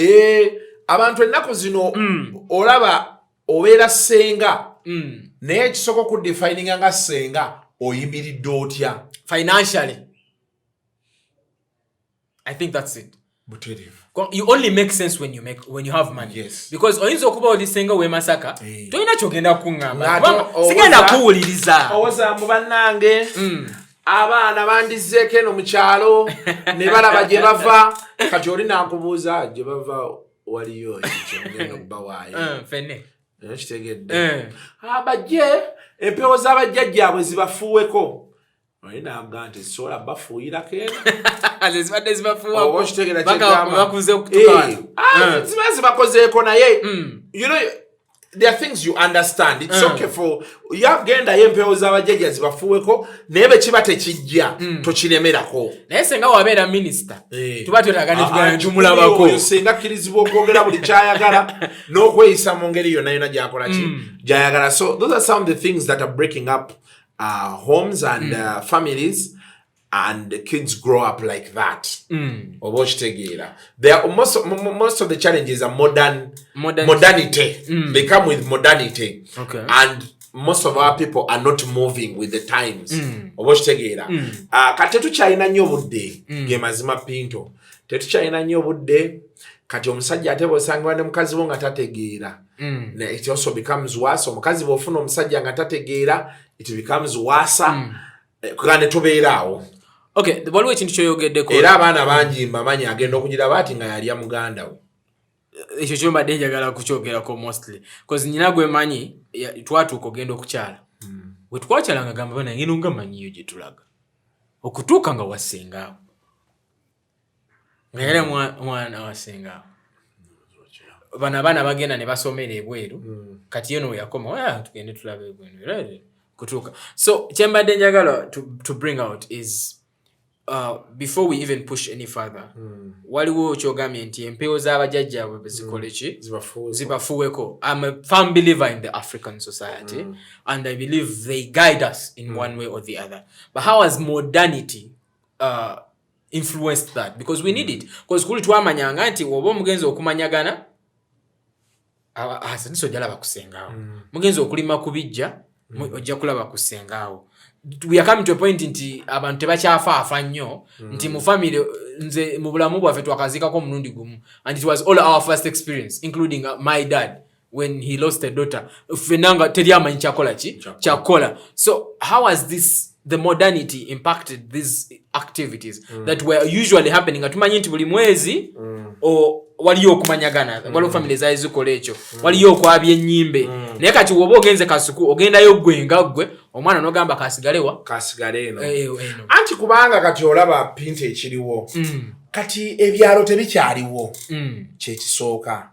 B: Abantu ennaku zino olaba obeera senga naye ekisooka okudefininga nga senga oyimiridde otya
A: financially. I think that's it. You only make sense when you have money.
B: Yes.
A: Because oyinza okuba oli senga we Masaka toyina kyogenda kuŋŋamba sigenda kuwuliriza
B: owoza mu bannange abaana bandizeeko eno mu kyalo ne balaba gye bava kati oli nakubuuza gye bava waliyo ekyo ngenda okubawaayo
A: fenne
B: Kitegedde. Abajje empewo z'abajjajjaabwe zibafuuweko. Olina agante sola bafuuyira kena.
A: Zibadde zibafuuwa.
B: Oba kitegedde kyegamba.
A: Bakuze okutuka.
B: Zibakozeeko naye. You know, there are things you understand. It's okay for genda empewo z'abajjajja zibafuuweko naye bwe kiba tekijja tokiremerako.
A: Naye senga wabeera minisita tuba twetaaga ne tugenda tumulabako.
B: Senga akkirizibwa okwogera buli kyayagala n'okweyisa mu ngeri yonna yonna gy'akola gy'ayagala. So those are some of the things that are breaking up homes and families. And the kids grow up like that. They are most of the challenges are modernity. They come with modernity.
A: Okay.
B: And most of our people are not moving with the times. Kati tetukyalina nnyo budde ge mazima pinto. Tetukyalina nnyo budde kati omusajja ate bw'osangibwa ne mukazi wo nga tategeera. It also becomes worse. Omukazi bw'ofuna omusajja nga tategeera, it becomes worse. Kugane tubeeraawo.
A: Okay, waliwo ekintu kyoyogeddeko.
B: Era abaana bangi mbamanyi agenda okugiraba ati nga yalya muganda we.
A: Ekyo kyombadde njagala kukyogerako mostly. Because nyina gwe manyi twatuuka ogenda okukyala. Bwe twakyala nga gamba bana ngeno nga manyiyo gye tulaga. Okutuuka nga wasengaawo. Nga yali mwana wasengaawo. Bano abaana bagenda ne basomera ebweru. Kati yeno we yakoma tugende tulabe ebweru. Kutuuka. So kyembadde njagala to bring out is before we even push any further, waliwo kyogambye nti empewo z'abajjajjaabwe bezikole ki zibafuweko. I'm a firm believer in the African society, and I believe they guide us in one way or the other. But how has modernity influenced that? Because we need it. Because kuli twamanyanga nti oba omugenzi okumanyagana asaniso jalaba kusengaawo. Mugenzi okulima kubijja ojja kulaba kusengaawo. We are coming to a point nti abantu tebakyafa nnyo nti mu family nze mu bulamu bwaffe twakazikako mulundi gumu, and it was all our first experience, including my dad when he lost a daughter. Fenanga teri amanyi kyakola. So how has the modernity impacted these activities that were usually happening? Atumanyi nti buli mwezi waliyo okumanyagana, waliyo family zayi zikola ekyo, waliyo okwabya ennyimbe. Naye kati woba ogenze Kasuku ogendayo gwe nga gwe omwana n'ogamba
B: kasigale eno. Anti kubanga kati olaba pinto ekiriwo kati ebyalo tebikyaliwo kyekisooka.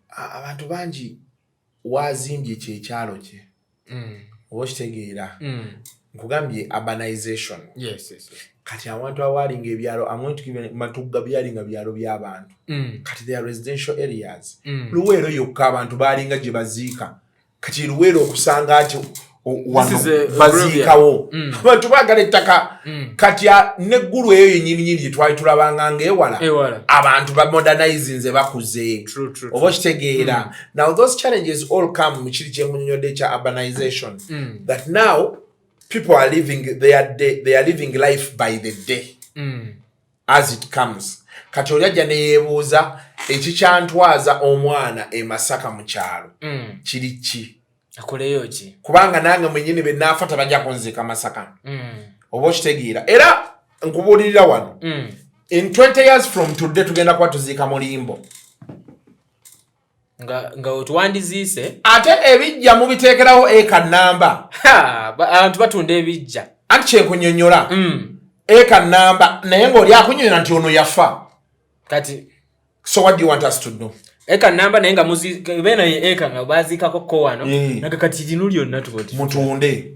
B: Abantu bangi wazimbye kyekyalo kye oba kitegeera. Nkugambye urbanization.
A: Yes.
B: Kati abantu awalinga ebyalo matugga byalinga byalo by'abantu. Kati they are residential areas. Luweero yokka abantu balinga gye baziika. Kati luweero okusanga ati wano baziikawo. Abantu baagala ettaka. Kati neggulu eyo yennyini gye twali tulabanga ng'ewala. Abantu bamodernizinze bakuze. Oba kitegeera. Now those challenges all come mu kiri kyennyonnyodde ekya urbanization. That now people are living they are living life by the day as it comes. Kati olyajja neyeebuuza ekikyantwaza omwana e Masaka mu kyalo kiri ki?
A: Akoleyo ki?
B: Kubanga nange mwennyini be naafa tabajja kunziika Masaka. Oba okitegeera. Era nkubuulirira wano in 20 years from today tugenda kuba tuziika Mulimbo.
A: Nga otwandiziise
B: ate ebijja mubiteekerawo eka namba.
A: Abantu batunda ebijja.
B: Anti kyenkunyonnyola eka namba naye ng'oli akunyonnyola nti ono yafa.
A: Kati
B: so what do you want us to do?
A: Eka namba naye nga beena eka nga baziikako ko wano naga kati lino lyonna tuboti
B: mutunde.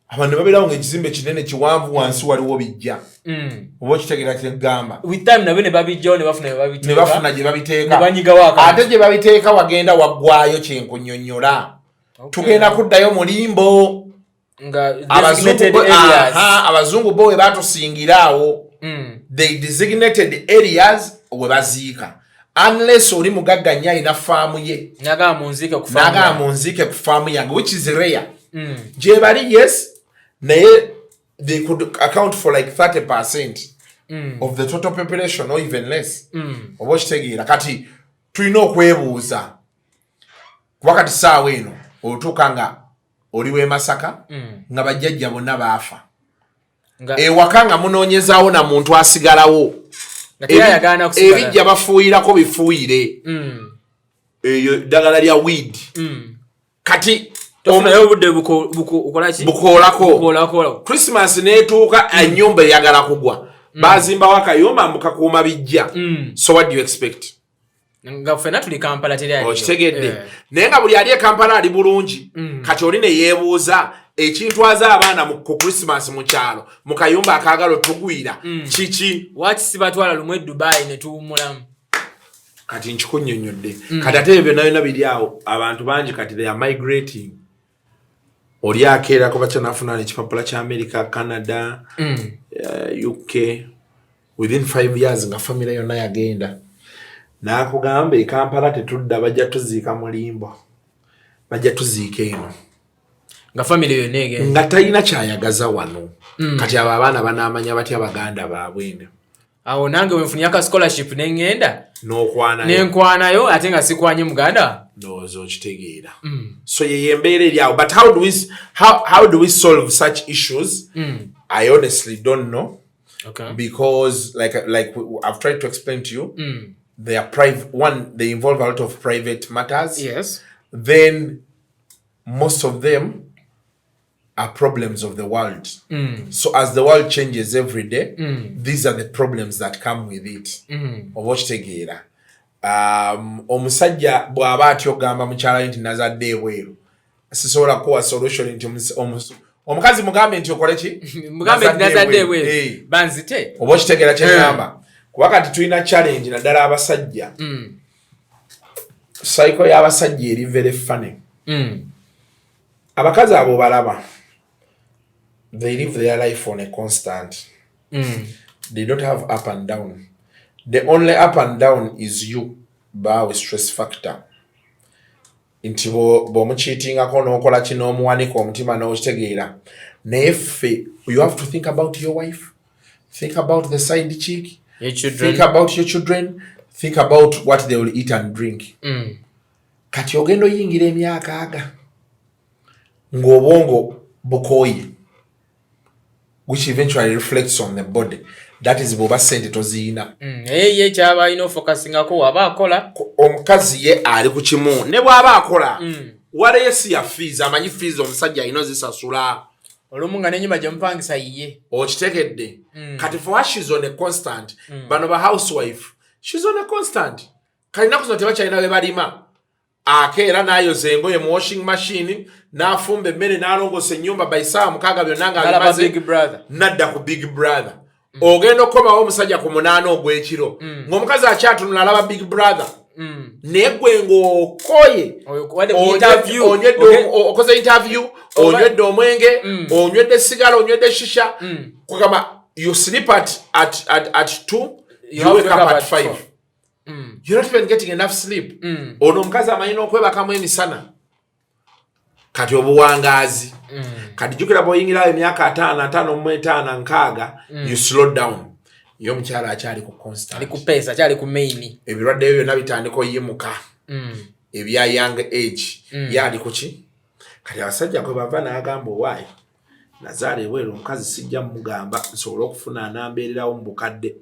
B: Abantu babeerawo ng'ekizimbe kinene kiwanvu wansi waliwo bijja. Oba kitegeera kyegamba.
A: With time nabo ne babijjawo ne bafuna
B: gye babiteeka. Ate gye babiteeka wagenda waggwayo kyenkunnyonnyola. Tugenda kuddayo Mulimbo. Abazungu bo we batusingiraawo. They designated areas we baziika. Unless oli mugagga nnyo alina faamu ye.
A: Naga munzike
B: ku faamu yange, which is rare. Gye bali yes. Naye they could account for like 30% of the total population or even less. Oba kitegeera. Kati tulina okwebuuza kuba kati saawa eno otuuka nga oliwe Masaka nga bajjajja bonna baafa. Ewaka nga munoonyezaawo na muntu asigalawo. Ebijja bafuuyirako bifuuyire. Eyo ddagala lya weed. kati
A: tofunayo obudde bukolaki
B: bukolako Christmas netuuka ennyumba eyagala kugwa bazimbawo akayumba mukakuuma bijja so what do you expect
A: nga ffena tuli Kampala teri aliyo
B: okitegedde naye nga buli ali e Kampala ali bulungi kati oli ne yeebuuza ekintu aza abaana ku Christmas mu kyalo mu kayumba akaagala otugwira kiki
A: waki sibatwala lumwe Dubai ne tuwumulamu
B: kati nkikunnyonnyodde kati ate ebyo byonna biri awo abantu bangi kati they are migrating oli akeerako bakya nafuna ekipapula kya America Canada UK within 5 years nga family yonna yagenda nakugamba e Kampala tetudda bajja tuziika mulimbo bajja tuziika eno
A: nga family yonna egenda
B: nga talina kyayagaza wano kati abo abaana banaamanya batya baganda baabwe
A: awo nange wenfunya ka scholarship nengenda
B: n'okwanayo
A: ate nga sikwanye muganda
B: ndowooza okitegeera so ye embeera eri awo but how do we solve such issues I honestly don't know because like I've tried to explain to you they are private they involve a lot of private matters then most of them are problems of the world. So as the world changes every day, these are the problems that come with it. Obochitegeera. Omusajja bw'aba atyo gamba mukyala nti nazadde ebweru. Sisobola kuwa solution nti omukazi mugambe nti okole ki?
A: Mugambe nti nazadde ebweru. Banzite.
B: Obochitegeera kye ngamba. Kuba kati tulina challenge naddala abasajja. Cycle y'abasajja eri very funny. Abakazi abo balaba. They live their life on a constant. They don't have up and down. The only up and down is you, with stress factor. Inti bo cheatingako n'okola kino omuwanika omutima n'okitegeera. Naye ffe, you have to think about your wife. Think about the side chick.
A: Your children.
B: Think about your children. Think about what they will eat and drink. Kati ogenda oyingira emyaka aga. Ng'obwongo bukoye. Which eventually reflects on the body. That is boba sente toziina.
A: Ye kyaba ino focusingako aba akola.
B: Omukazi ye ali ku kimu. Ne bw'aba akola. Wale yesi ya fees amanyi fees omusajja ino zisasula.
A: Olumunga n'enyuma gye mupangisa yiye.
B: Okitegedde. Kati for her she's on a constant. Bano ba housewife. She's on a constant. Kalina kuzo tebakyalina be balima. Akeera n'ayoza engoye mu washing machine n'afumba emmere n'alongosa ennyumba bayisaawa mukaaga byonna ng'alimaze n'adda ku big brother. Ogenda okukomawo omusajja ku 8 ogw'ekiro ng'omukazi akyatunula alaba big brother naye gwe ng'okoye okoze interview onywedde omwenge onywedde sigala onywedde shisha kugamba you sleep at 2 you wake up at 5. You're not even getting enough sleep. Ono omukazi amanyi n'okwebakamu emisana. Kati obuwangaazi. Kati jjukira bw'oyingira emyaka 5, 6, you slow down. Yo omukyala akyali ku constant.
A: Ali ku pesa, akyali ku main.
B: Ebirwadde ebyo byonna bitandika oyimuka. Ebya young age. Yali ku ki? Kati abasajja kwe bava n'agamba owaayi. Nazaala ebweru omukazi sijja mugamba nsobola okufuna anambeererawo mu bukadde.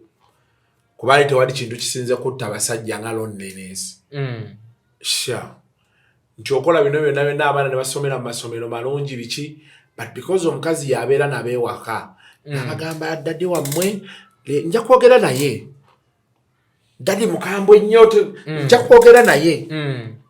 B: Kubali tewali kintu kisinze kutta abasajja nga loneliness. Nti okola bino byonna byonna abaana ne basomera mu masomero malungi biki but because omukazi yabeera n'abeewaka n'abagamba dadi wammwe nja kwogera naye dadi mukambwe nnyo nja kwogera naye.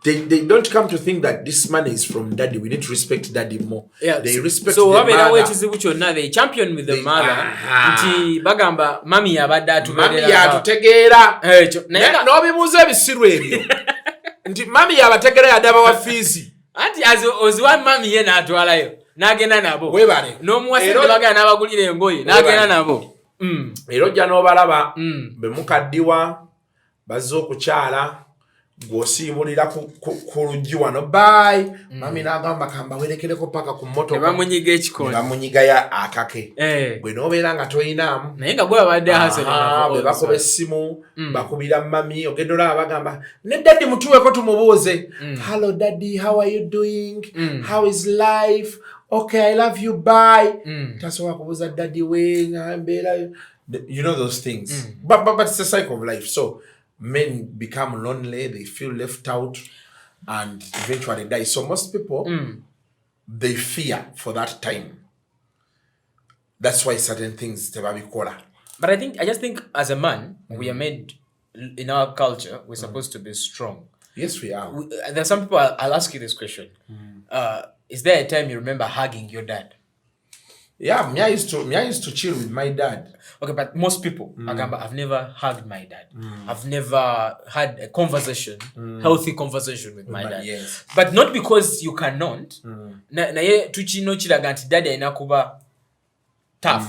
B: They don't come to think that this money is from daddy. We need to respect daddy more. They respect the mother.
A: So ekizibu kyonna they champion with the mother. Nti bagamba mami yabadde atubeerera.
B: Mami yatutegeera. N'obibuuza ebisiru ebyo. Nti mami yabategeera yadaba wa fiizi.
A: Anti oziwa mami ye n'atwalayo. N'agenda nabo.
B: Webale.
A: N'omuwase bagenda n'abagulira engoye. N'agenda nabo.
B: Era ojja n'obalaba be mukaddiwa bazze okukyala. Gwosiibulira ku luggi wano bye mami n'agamba kamba werekereko paka ku mmotoka
A: bamunyiga ekikono
B: bamunyiga ya akake gwe n'obeera nga toyinaamu
A: naye nga gwe abadde
B: bwe bakuba essimu bakubira mami ogenda olaba bagamba ne daddy mutuweko tumubuuze hello daddy how are you doing how is life okay I love you bye tasobola kubuuza daddy we mbeera you know those things but it's a cycle of life so men become lonely, they feel left out. and eventually die. So most people, they fear for that time. That's why certain things tebabikola.
A: But I just think as a man, we are made in our culture. We're supposed to be strong.
B: Yes, we are.
A: There's some people. I'll ask you this question. Is there a time you remember hugging your dad?
B: Yeah, me I used to chill with my dad.
A: Okay, but most people, I've never hugged my dad. I've never had a conversation, healthy conversation with my dad.
B: Yes.
A: But not because you cannot. Naye tuchino chiraga nti dad ayina kuba tough.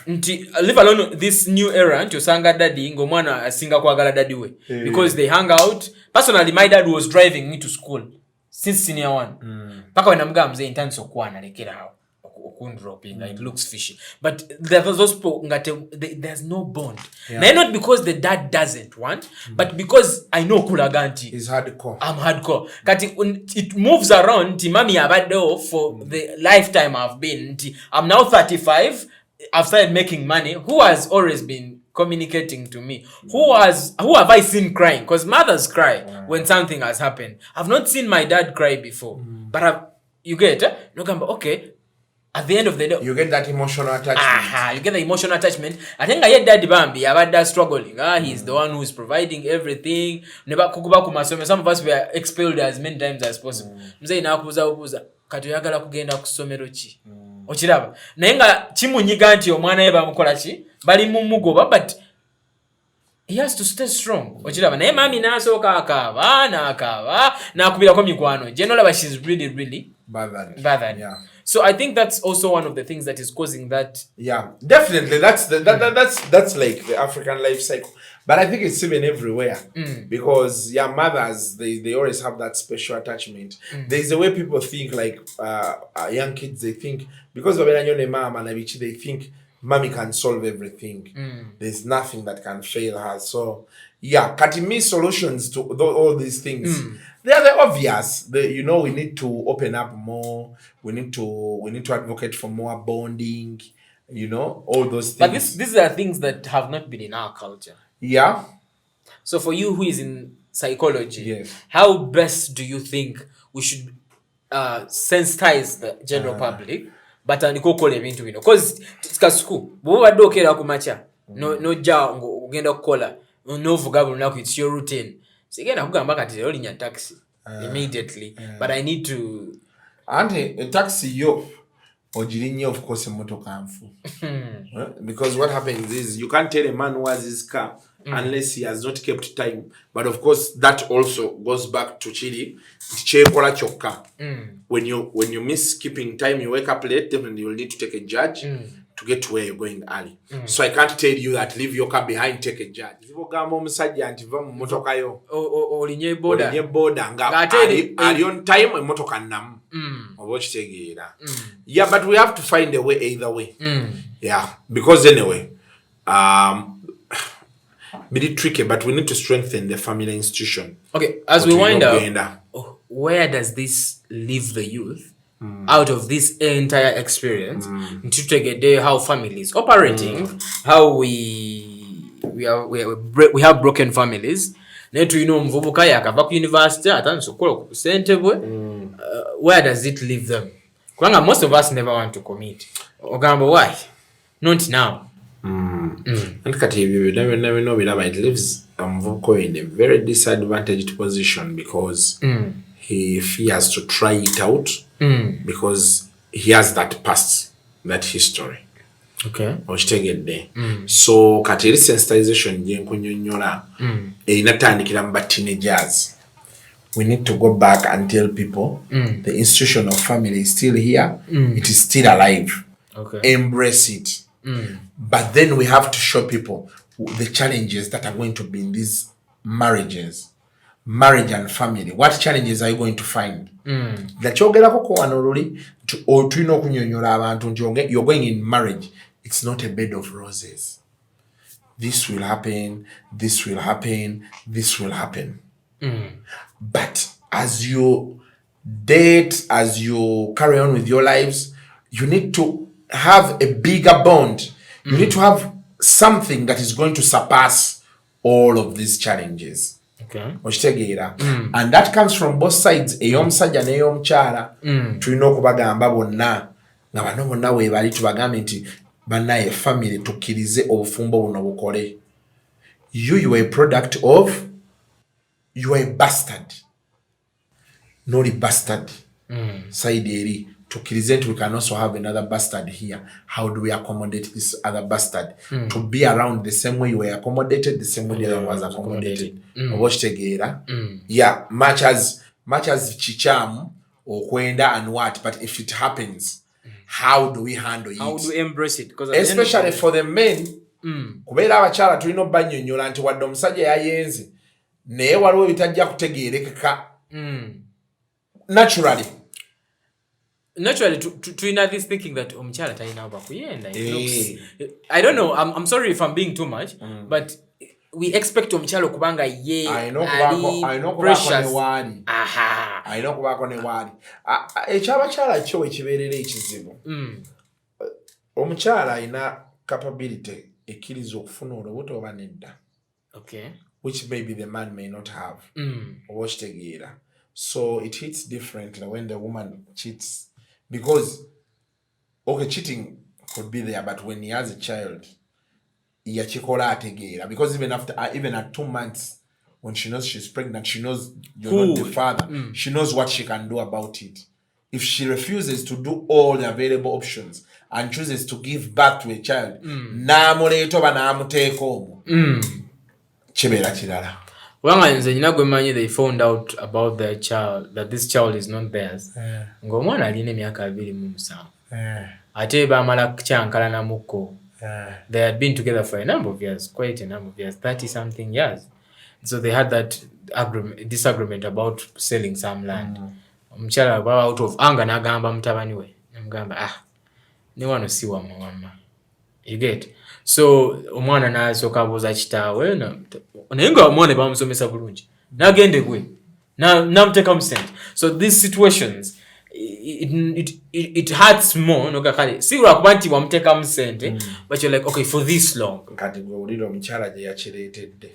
A: Live alone this new era nti osanga daddy ng'omwana asinga kwagala daddy we. Because they hang out. Personally, my dad was driving me to school since senior 1. Paka when I'm mzee intani okwana lekera hao. Dropping, it looks fishy. But there's those people, there's no bond. Yeah. Not because the dad doesn't want, but because I know Kulaganti.
B: He's hardcore.
A: I'm hardcore. It moves around. Mami abado for the lifetime I've been. I'm now 35. I've started making money. Who has always been communicating to me? Who have I seen crying? Because mothers cry when something has happened. I've not seen my dad cry before. But you get it? Okay. At the end of the day,
B: you get that emotional attachment.
A: You get the emotional attachment. I think I had daddy Bambi about that struggling. He's the one who's providing everything. Some of us were expelled as many times as possible. Mzee na kubuza katuyagala kugenda ku ssomero ki. Okiraba. Naye nga kimunyiga nti omwana ye bamukola ki? Bali mu mugoba, but he has to stay strong. Okiraba. Naye mami n'asooka akaaba n'akubirako mikwano. Generally, she's really bothered.
B: Yeah.
A: So I think that's also one of the things that is causing that.
B: Yeah, definitely. That's like the African life cycle. But I think it's even everywhere. Because mothers, they always have that special attachment. There's a way people think, like young kids, they think because of mama they think mommy can solve everything. There's nothing that can fail her. So Katimi solutions to all these things. They are the obvious. We need to open up more. We need to advocate for more bonding. All those things.
A: But these are things that have not been in our culture.
B: Yeah.
A: So for you, who is in psychology,
B: yes,
A: how best do you think we should sensitize the general public? But andikokola ebintu bino. Because Kasuku, bwo badde okera ku macha. No ja ugenda kukola. No vuga lunaku, it's your routine. Sigenda kugamba kati olinya taxi immediately, but I need to
B: a taxi yo ojirinye of course emotoka nfu. Because what happens is you can't tell a man who has his car unless he has not kept time. But of course that also goes back to Chili. Chekola choka. When you miss keeping time, you wake up late, definitely you'll need to take a judge to get to where you're going early. So I can't tell you that leave your car behind, take a judge. Zibogamba omusajja anti va mu motoka yo.
A: Olinye boda
B: nga ali on time emotoka namu. Oba okitegeera. Yeah, but we have to find a way either way. Yeah, because anyway, bit tricky, but we need to strengthen the family institution.
A: Okay, as we wind up, where does this leave the youth out of this entire experience? To take a day how families operating, how we have broken families. Netu mvubuka yakava ku university atansokola ku sentebwe. Where does it leave them? Kwanga most of us never want to commit. Ogamba why? Not now.
B: And kati we never know it leaves mvubuko in a very disadvantaged position because he fears to try it out because he has that past, that history.
A: Okay.
B: So kati sensitization jenkunyonyola inatandikira mba teenagers. We need to go back and tell people the institution of family is still here. It is still alive.
A: Okay.
B: Embrace it. But then we have to show people the challenges that are going to be in these marriage and family. What challenges are you going to find? You're going in marriage. It's not a bed of roses. This will happen, this will happen, this will happen. But as you date, as you carry on with your lives, you need to have a bigger bond. You need to have something that is going to surpass all of these challenges. okitegeera and that comes from both sides ey'omusajja n'ey'omukyala tulina okubagamba bonna nga bano bonna weebali tubagambe nti bannaye family tukkirize obufumbo buno bukole. You are a product of, you are a bastard, not a bastard. Side eri tukkirize nti we can also have another bastard here. How do we accommodate this other bastard to be around the same way you were accommodated, the same way the other was accommodated? Obokitegeera? Yeah, much as chichamu okwenda and what, but if it happens, how do we handle it?
A: How do we embrace it?
B: Especially for the men. Kubeera abakyala tulina obanyonnyola nti wadde omusajja yayenze naye waliwo bitajja kutegeerekeka naturally
A: tulina this thinking that omukyala talina bakuyenda. I don't know, I'm sorry if I'm being too much, but we expect omukyala okubanga ye ali precious.
B: Alina okubaako ne waali ekyabakyala kyo wekibeerera ekizibu. Omukyala alina capability ekkiriza okufuna olubuto oba nedda, which maybe the man may not have. Oba okitegeera. So it hits differently when the woman cheats, because cheating could be there, but when he has a child yakikola ategeera, because even at 2 months when she knows she's pregnant, she knows you're not the father, she knows what she can do about it. If she refuses to do all the available options and chooses to give birth to a child, n'amuleeta oba n'amuteeka omwo, kibeera kirala.
A: They found out about their child, that this child is not theirs. Ng'omwana alina emyaka 27. Ate baamala kukyankalanamuko. They had been together for a number of years, quite a number of years, 30-something years. So they had that disagreement about selling some land. Omukyala out of anger n'agamba mutabani we, n'amugamba ne wano si wamma. You get? So omwana n'asooka abuuza kitaawe naye nga omwana bamusomesa bulungi n'agende gwe n'amuteeka mu ssente. So these situations it hurts more nogakale si lwakuba nti wamuteeka mu ssente, but you're like, okay, for this long
B: kati gwe wulira omukyala gye yakireetedde.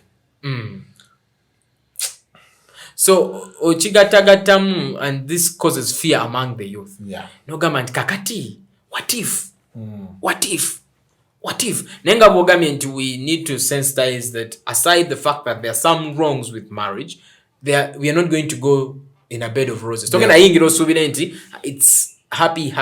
A: So okigattagattamu, and this causes fear among the youth. Nogamba nti kakati what if nenga bwogambye nti we need to sensitize that aside the fact that there are some wrongs with marriage, we are not going to go in a bed of roses. Talking ayingira osuubire nti it's happy,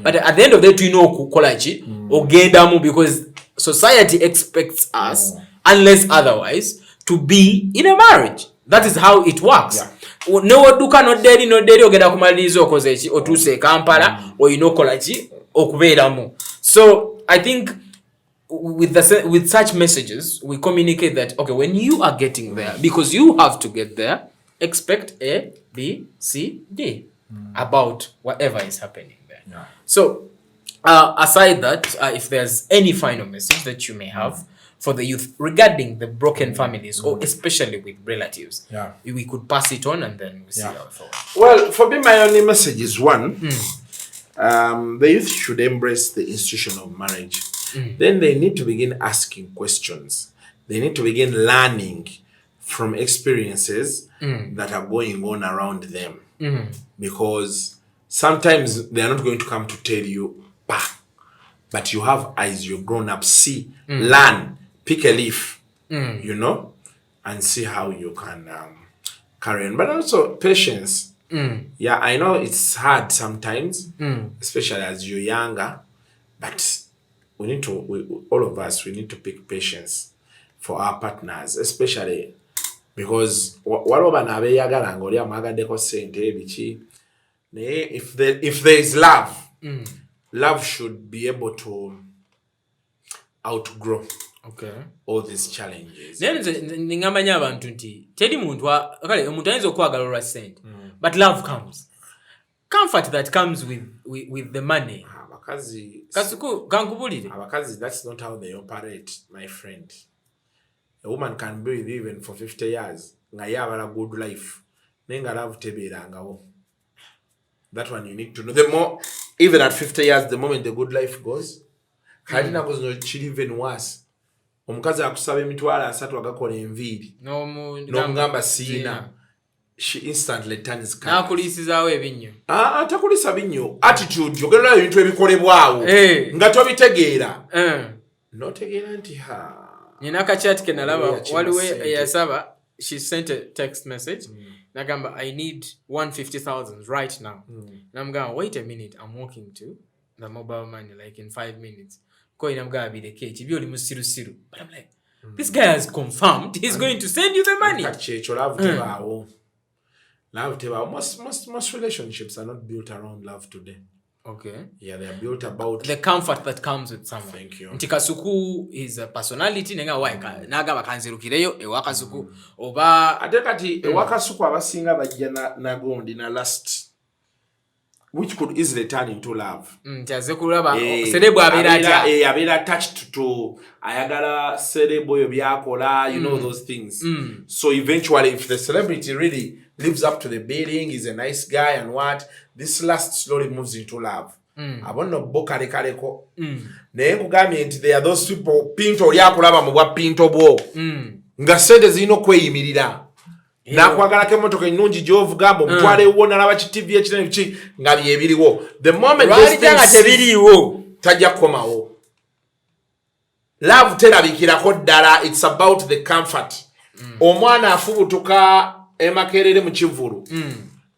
A: but at the end of the day tulina okukola ki ogendamu, because society expects us unless otherwise to be in a marriage. That is how it works. Newodduka noddeeri ogenda kumaliriza okoze eki otuuse e Kampala oyina okola ki okubeeramu. So I think with such messages we communicate that, okay, when you are getting there, because you have to get there, expect A, B, C, D about whatever is happening there. So aside that, if there's any final message that you may have for the youth regarding the broken families, or especially with relatives, we could pass it on and then we see how it forward.
B: Well, for me, my only message is one: the youth should embrace the institution of marriage. Then they need to begin asking questions. They need to begin learning from experiences that are going on around them, because sometimes they are not going to come to tell you, but you have eyes, you're grown up, see, learn. Pick a leaf, and see how you can carry on. But also patience. Yeah, I know it's hard sometimes, especially as you're younger, but we need to, all of us, we need to pick patience for our partners, especially because if there is love, love should be able to outgrow all these challenges.
A: Ningamanya abantu nti teri muntu omuntu ayinza okwagala olwa ssente, but love comes. Comfort that comes with the money. Kasuku kankubulire.
B: Abakazi, that's not how they operate, my friend. A woman can be with you even for 50 years. Nga yabala good life. Nenga love tebeerangawo. That one you need to know. The more, even at 50 years, the moment the good life goes, Kadina goes no chill even worse. omukazi akusaba emitwalo 3 agakola enviiri n'omugamba siina, she instantly turns colors.
A: Nakulisizawo ebinnyo.
B: Takulisa binnyo. Attitude yogerera ebintu ebikolebwawo nga tobitegeera. Notegeera nti
A: nina akachat ke nalaba waliwo eyasaba, she sent a text message nagamba I need 150,000 right now. Namugamba wait a minute, I'm walking to the mobile money like in 5 minutes. Ko inamugamba bireke kibyo oli musirusiru. But I'm like, this guy has confirmed he's going to send you the money.
B: Kachecho love tebaawo. Love tebaawo. Most relationships are not built around love today.
A: Okay.
B: Yeah, they are built about
A: the comfort that comes with someone.
B: Thank you.
A: Nti Kasuku is a personality nenga waika nagamba kanzirukireyo ewa Kasuku oba
B: ate kati ewa Kasuku abasinga bajja na gondi na lust, which could easily turn into love.
A: Ntiaze kulaba celebo
B: abera attached to ayagala celebo yo byakola, you know those things. So eventually if the celebrity really lives up to the billing, is a nice guy and what, this lust slowly moves into love. Abono boka lekaleko. Naye nkugambye nti there are those people pinto oli akulaba mu bwa pinto bwo. Nga sente zino kweyimirira. Nakwagalako emmotoka ennungi gy'ovugamba omutwale wo nalaba ki TV ekinene ki nga byebiriwo. The moment those things
A: tebiriwo
B: tajja kukomawo. Love terabikirako ddala, it's about the comfort. Omwana afubutuka emakerere mu kivulu.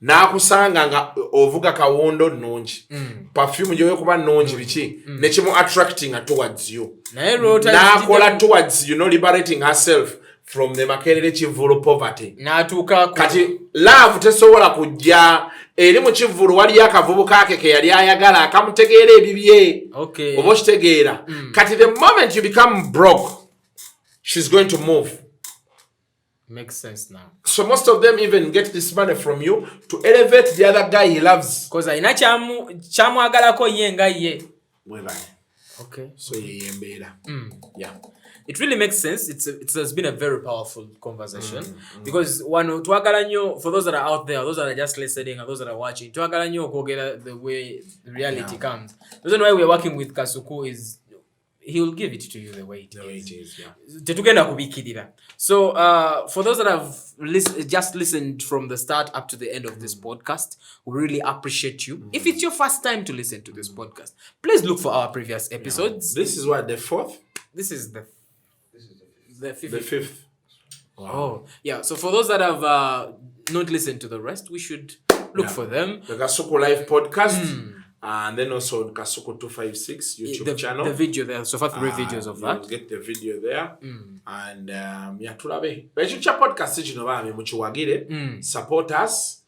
B: Nakusanga nga ovuga kawondo nnungi. Perfume gyo kuba nnungi biki nekimu attracting towards you. Nakola towards you, liberating herself from the makerere kivulu poverty. Kati love tesobola kujja eri mu kivulu wali akavubuka ke yali ayagala akamutegeera ebibye. Obo kitegeera. Kati the moment you become broke, she's going to move.
A: Makes sense now.
B: So most of them even get this money from you to elevate the other guy he loves.
A: Because aina chamu agalako yenga ye. Okay.
B: So yembera. Yeah.
A: It really makes sense. It has been a very powerful conversation because one tuagala nyo, for those that are out there, those that are just listening, and those that are watching, tuagala nyo kogera the way the reality comes. The reason why we're working with Kasuku is he will give it to you the way it is. Tetugenda kubikirira. So for those that have just listened from the start up to the end of this podcast, we really appreciate you. If it's your first time to listen to this podcast, please look for our previous episodes.
B: This is what, the 4th?
A: This is the 5th.
B: The 5th.
A: Wow. Oh, yeah. So for those that have not listened to the rest, we should look for them.
B: The Kasuku Live Podcast. And then also on Kasuku 256 YouTube channel.
A: The video there. So far 3 videos of that.
B: You'll get the video there. And tulabe. Bechucha podcast chino bami muchiwagire. Support us.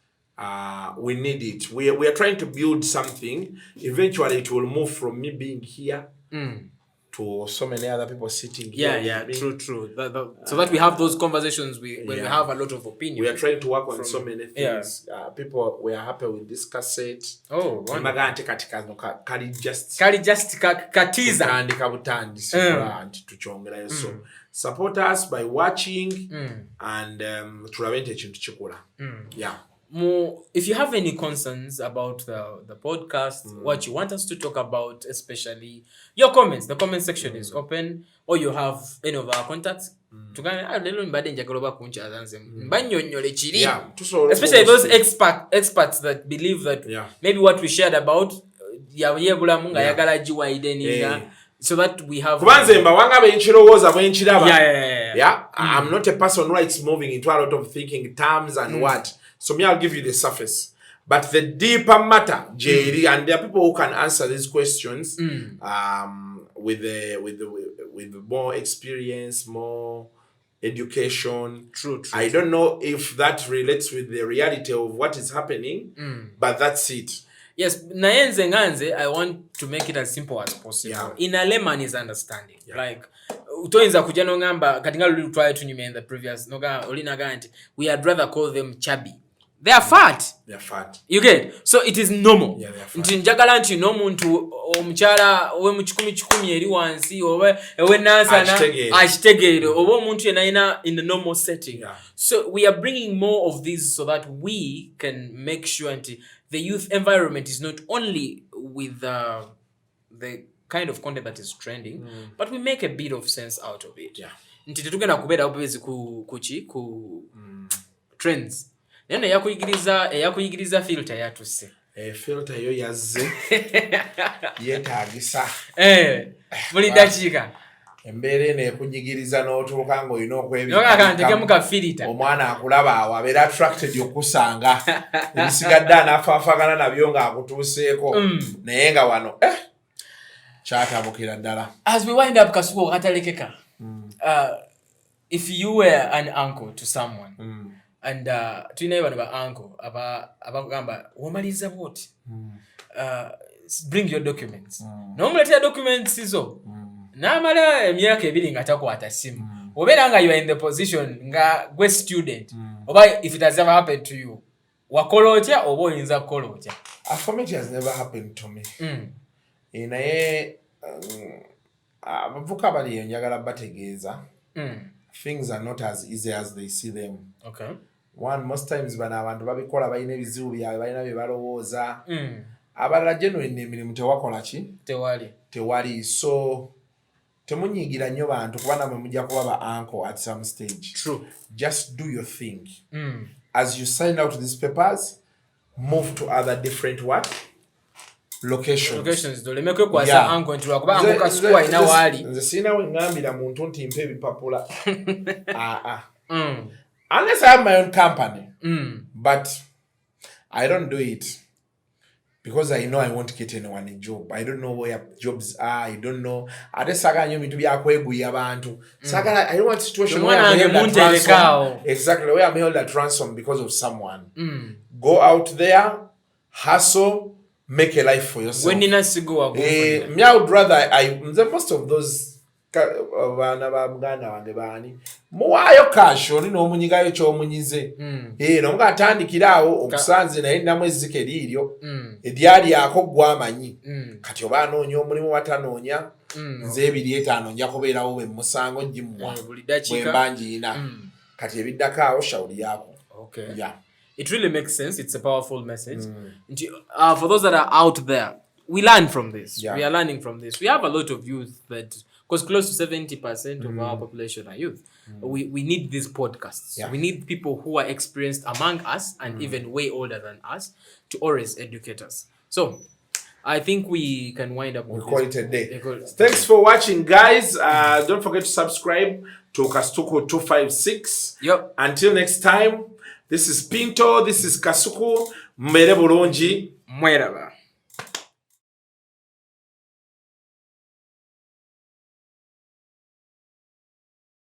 B: We need it. We are trying to build something. Eventually it will move from me being here to so many other people sitting here.
A: Yeah, true. So that we have those conversations when we have a lot of opinion.
B: We are trying to work on so many things. People we are happy with this cassette.
A: Oh,
B: wonderful. Kali just
A: katiza
B: and kabutandi tuchongera. So support us by watching and tulabente ekintu kikola. Yeah.
A: If you have any concerns about the podcast, what you want us to talk about, especially your comments, the comment section is open, or you have any of our contacts. Especially those experts that believe that maybe what we shared about so that we have
B: I'm not a person who likes moving into a lot of thinking terms and what. So me, I'll give you the surface. But the deeper matter, Jerry, and there are people who can answer these questions with more experience, more education.
A: True.
B: I don't know if that relates with the reality of what is happening, but that's it.
A: Yes, nayenze nganze, I want to make it as simple as possible. In a layman's understanding. Like, utoinza kujano ngamba, katinga lulu try to nyume in the previous, noga, olina ganti, we had rather call them chubby. They are fat. You get? So it is normal.
B: Yeah, they are fat.
A: Nti njagala nti n'omuntu omukyala owe mu 10 eri wansi owe nansa na ashitegeere oba omuntu yenna in the normal setting.
B: Yeah.
A: So we are bringing more of these so that we can make sure the youth environment is not only with the kind of content that is trending, but we make a bit of sense out of it. Nti tetugenda kubeera obezi ku trends. Nene yakuyigiriza filter yatuse.
B: Filter yo yazze. Yetaagisa.
A: Buli dakiika.
B: Embeera eno ekunyigiriza n'otuuka ng'olina
A: okwebikamu ka filter.
B: Omwana akulaba awo abeera attracted okusanga. Ebisigadde anaafaafagana nabyo ng'akutuuseeko. Naye nga wano kyatabukira ddala.
A: As we wind up Kasuku okatalekeka. If you were an uncle to someone and tulinayo bano ba uncle abagamba womaliza bwoti bring your documents n'omuleetera documents zo n'amala emyaka 2 nga takwata simu obeera nga you are in the position nga gwe student oba if it has ever happened to you wakola otya oba oyinza kukola otya?
B: For me it has never happened to me. Naye abavuka bali njagala bategeeza things are not as easy as they see them.
A: Okay.
B: One, most times bana abantu babikola balina ebizibu byabwe balina bye balowooza. Abalala genuine emirimu tewakola ki? Tewali. So temunyigira nnyo bantu kuba namwe mujja kuba ba uncle at some stage.
A: True.
B: Just do your thing. As you sign out these papers, move to other different locations.
A: Dolemekwe kwasa uncle nti lwakuba uncle Kasuku ina wali.
B: Nze sina we ngambira muntu nti mpe ebipapula. Unless I have my own company. But I don't do it because I know I won't get anyone a job. I don't know where jobs are. I don't know. Ate saga nyo mitu byakweguya abantu. Saga I don't want a situation where I'm held at ransom. Exactly, where I'm held at ransom because of someone. Go out there, hustle, make a life for yourself.
A: Me
B: I would rather most of those abaana ba Buganda wange baani muwaayo cash oli n'omunyigayo ky'omunyize nga atandikira awo okusanze naye nnamu ezzike liiryo eryalyako gw'amanyi kati oba anoonya omulimu watanoonya nze 2-5 nja kubeerawo bwe musango gimuwa bwe mba ngiina kati ebiddako awo shawuli yaako.
A: It really makes sense. It's a powerful message. For those that are out there, we learn from this. We are learning from this. We have a lot of youth because close to 70% of our population are youth. We need these podcasts. We need people who are experienced among us and even way older than us to always educate us. So I think we can wind up.
B: We call it a day. Thanks for watching, guys. Don't forget to subscribe to Kasuku 256. Until next time, this is Pinto. This is Kasuku. Mbere bulungi.
A: Mweraba.